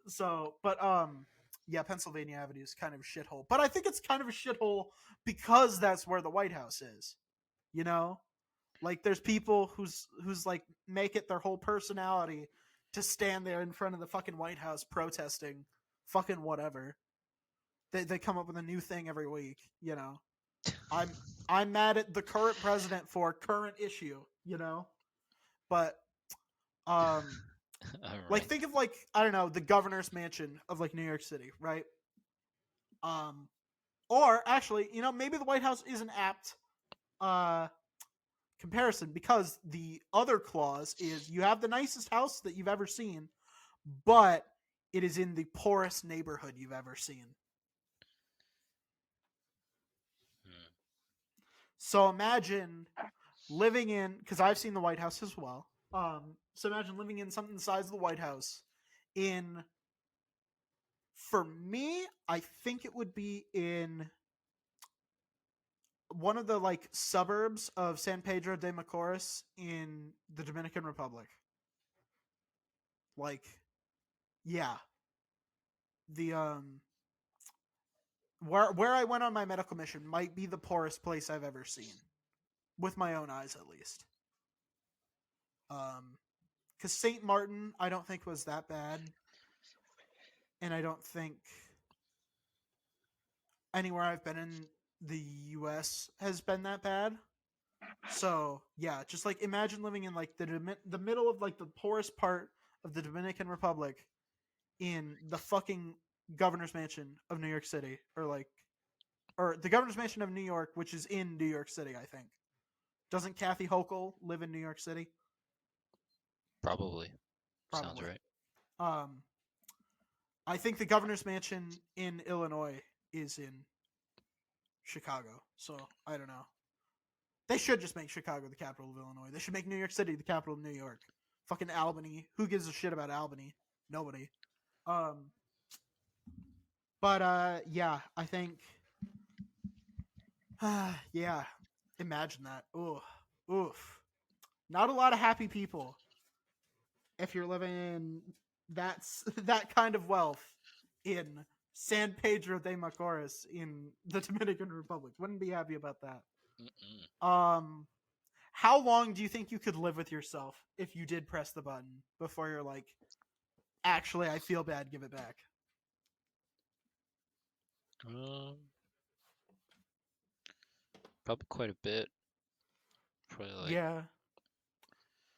So, but yeah, Pennsylvania Avenue is kind of a shithole. But I think it's kind of a shithole because that's where the White House is. You know? Like there's people who's like make it their whole personality to stand there in front of the fucking White House protesting fucking whatever. They come up with a new thing every week, you know. I'm mad at the current president for current issue, you know. But um
All
like
right.
think of like I don't know, the governor's mansion of like New York City, right? Um or actually, you know, maybe the White House is an apt uh comparison because the other clause is you have the nicest house that you've ever seen, but it is in the poorest neighborhood you've ever seen.
Hmm.
So imagine living in, because I've seen the White House as well. So imagine living in something the size of the White House. In, for me, I think it would be in one of the like suburbs of San Pedro de Macorís in the Dominican Republic. Like, yeah, the where I went on my medical mission might be the poorest place I've ever seen, with my own eyes at least. Because Saint Martin, I don't think was that bad, and I don't think anywhere I've been in the U.S. has been that bad. So yeah, just like imagine living in like the middle of like the poorest part of the Dominican Republic in the fucking governor's mansion of New York City, or the governor's mansion of New York, which is in New York City, I think. Doesn't Kathy Hochul live in New York City?
Probably. Sounds
Probably.
right.
Um, I think the governor's mansion in Illinois is in Chicago. So I don't know. They should just make Chicago the capital of Illinois. They should make New York City the capital of New York. Fucking Albany. Who gives a shit about Albany? Nobody. Um, but yeah, I think. Yeah, imagine that. Ooh, oof. Not a lot of happy people if you're living in that kind of wealth in San Pedro de Macorís in the Dominican Republic. Wouldn't be happy about that.
Mm-mm.
How long do you think you could live with yourself if you did press the button before you're like, actually, I feel bad, give it back?
Um, Probably quite a bit. Probably like,
Yeah,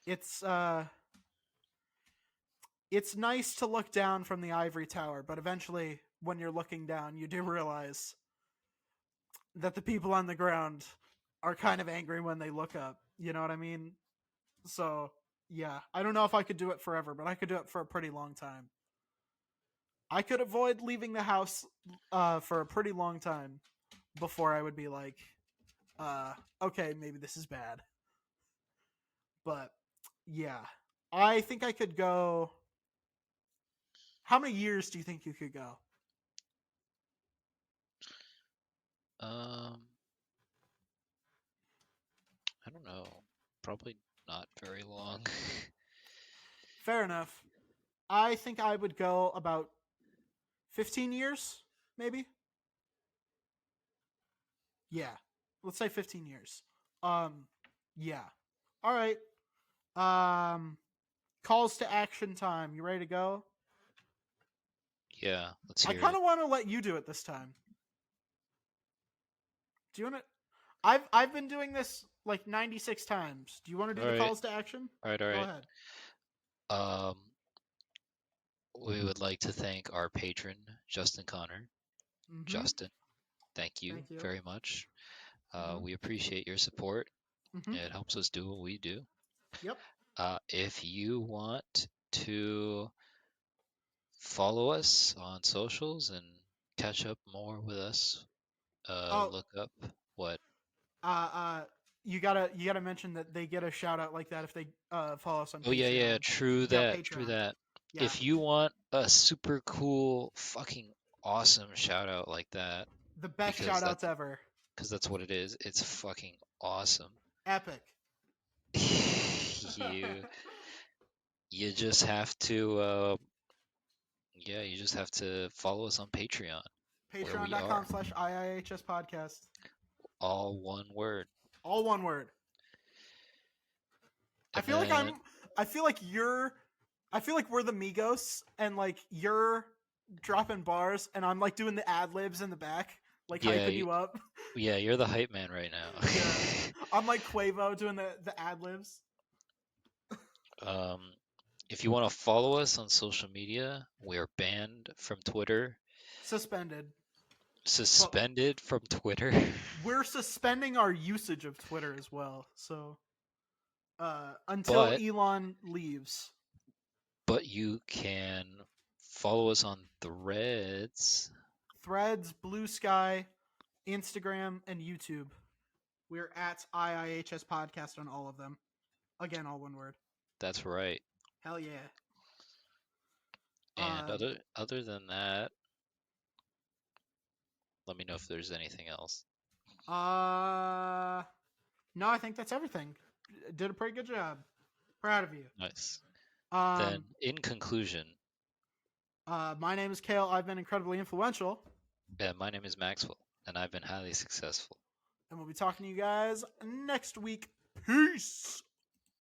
it's it's nice to look down from the ivory tower, but eventually, when you're looking down, you do realize that the people on the ground are kind of angry when they look up. You know what I mean? So yeah, I don't know if I could do it forever, but I could do it for a pretty long time. I could avoid leaving the house for a pretty long time before I would be like, okay, maybe this is bad. But yeah, I think I could go. How many years do you think you could go?
um, I don't know. Probably not very long.
Fair enough. I think I would go about 15 years, maybe. Yeah, let's say 15 years. Um, yeah. All right. Um, calls to action time. You ready to go?
Yeah, let's
I
hear
kind
it.
of want to let you do it this time. Do you want to? I've been doing this like 96 times. Do you want to do
All
the
right.
calls to action?
All right. All
Go
right.
ahead.
Um, we would like to thank our patron, Justin Connor.
Mm-hmm.
Justin, thank you
Thank you.
very much.
Mm-hmm.
We appreciate your support.
Mm-hmm.
It helps us do what we do.
Yep.
If you want to follow us on socials and catch up more with us,
Oh,
look up what.
uh, uh, you gotta mention that they get a shout out like that if they follow us on
Oh, yeah, yeah,
Patreon.
true
Yeah,
that, true
Patreon.
that.
Yeah,
If you want a super cool, fucking awesome shout out like that,
the best
because
shout outs
that's
ever.
because that's what it is. It's fucking awesome.
Epic.
you you just have to yeah, you just have to follow us on Patreon, where we are.
Patreon.com/IIHS podcast.
All one word.
All one word. I
And
feel like
then
I feel like we're the Migos, and like you're dropping bars, and I'm like doing the ad libs in the back, like
Yeah,
hyping you up.
yeah, you're the hype man right now.
Yeah. I'm like Quavo doing the ad libs.
Um, if you want to follow us on social media, we're banned from Twitter,
Suspended.
suspended from Twitter.
We're suspending our usage of Twitter as well. So until
But
Elon leaves.
but you can follow us on Threads.
Threads, Blue Sky, Instagram, and YouTube. We're at IIHS Podcast on all of them. Again, all one word.
That's right.
Hell yeah.
And other than that, let me know if there's anything else.
No, I think that's everything. Did a pretty good job. Proud of you.
Nice.
Um,
Then, in conclusion,
my name is Kale. I've been incredibly influential.
my name is Maxwell, and I've been highly successful.
And we'll be talking to you guys next week. Peace.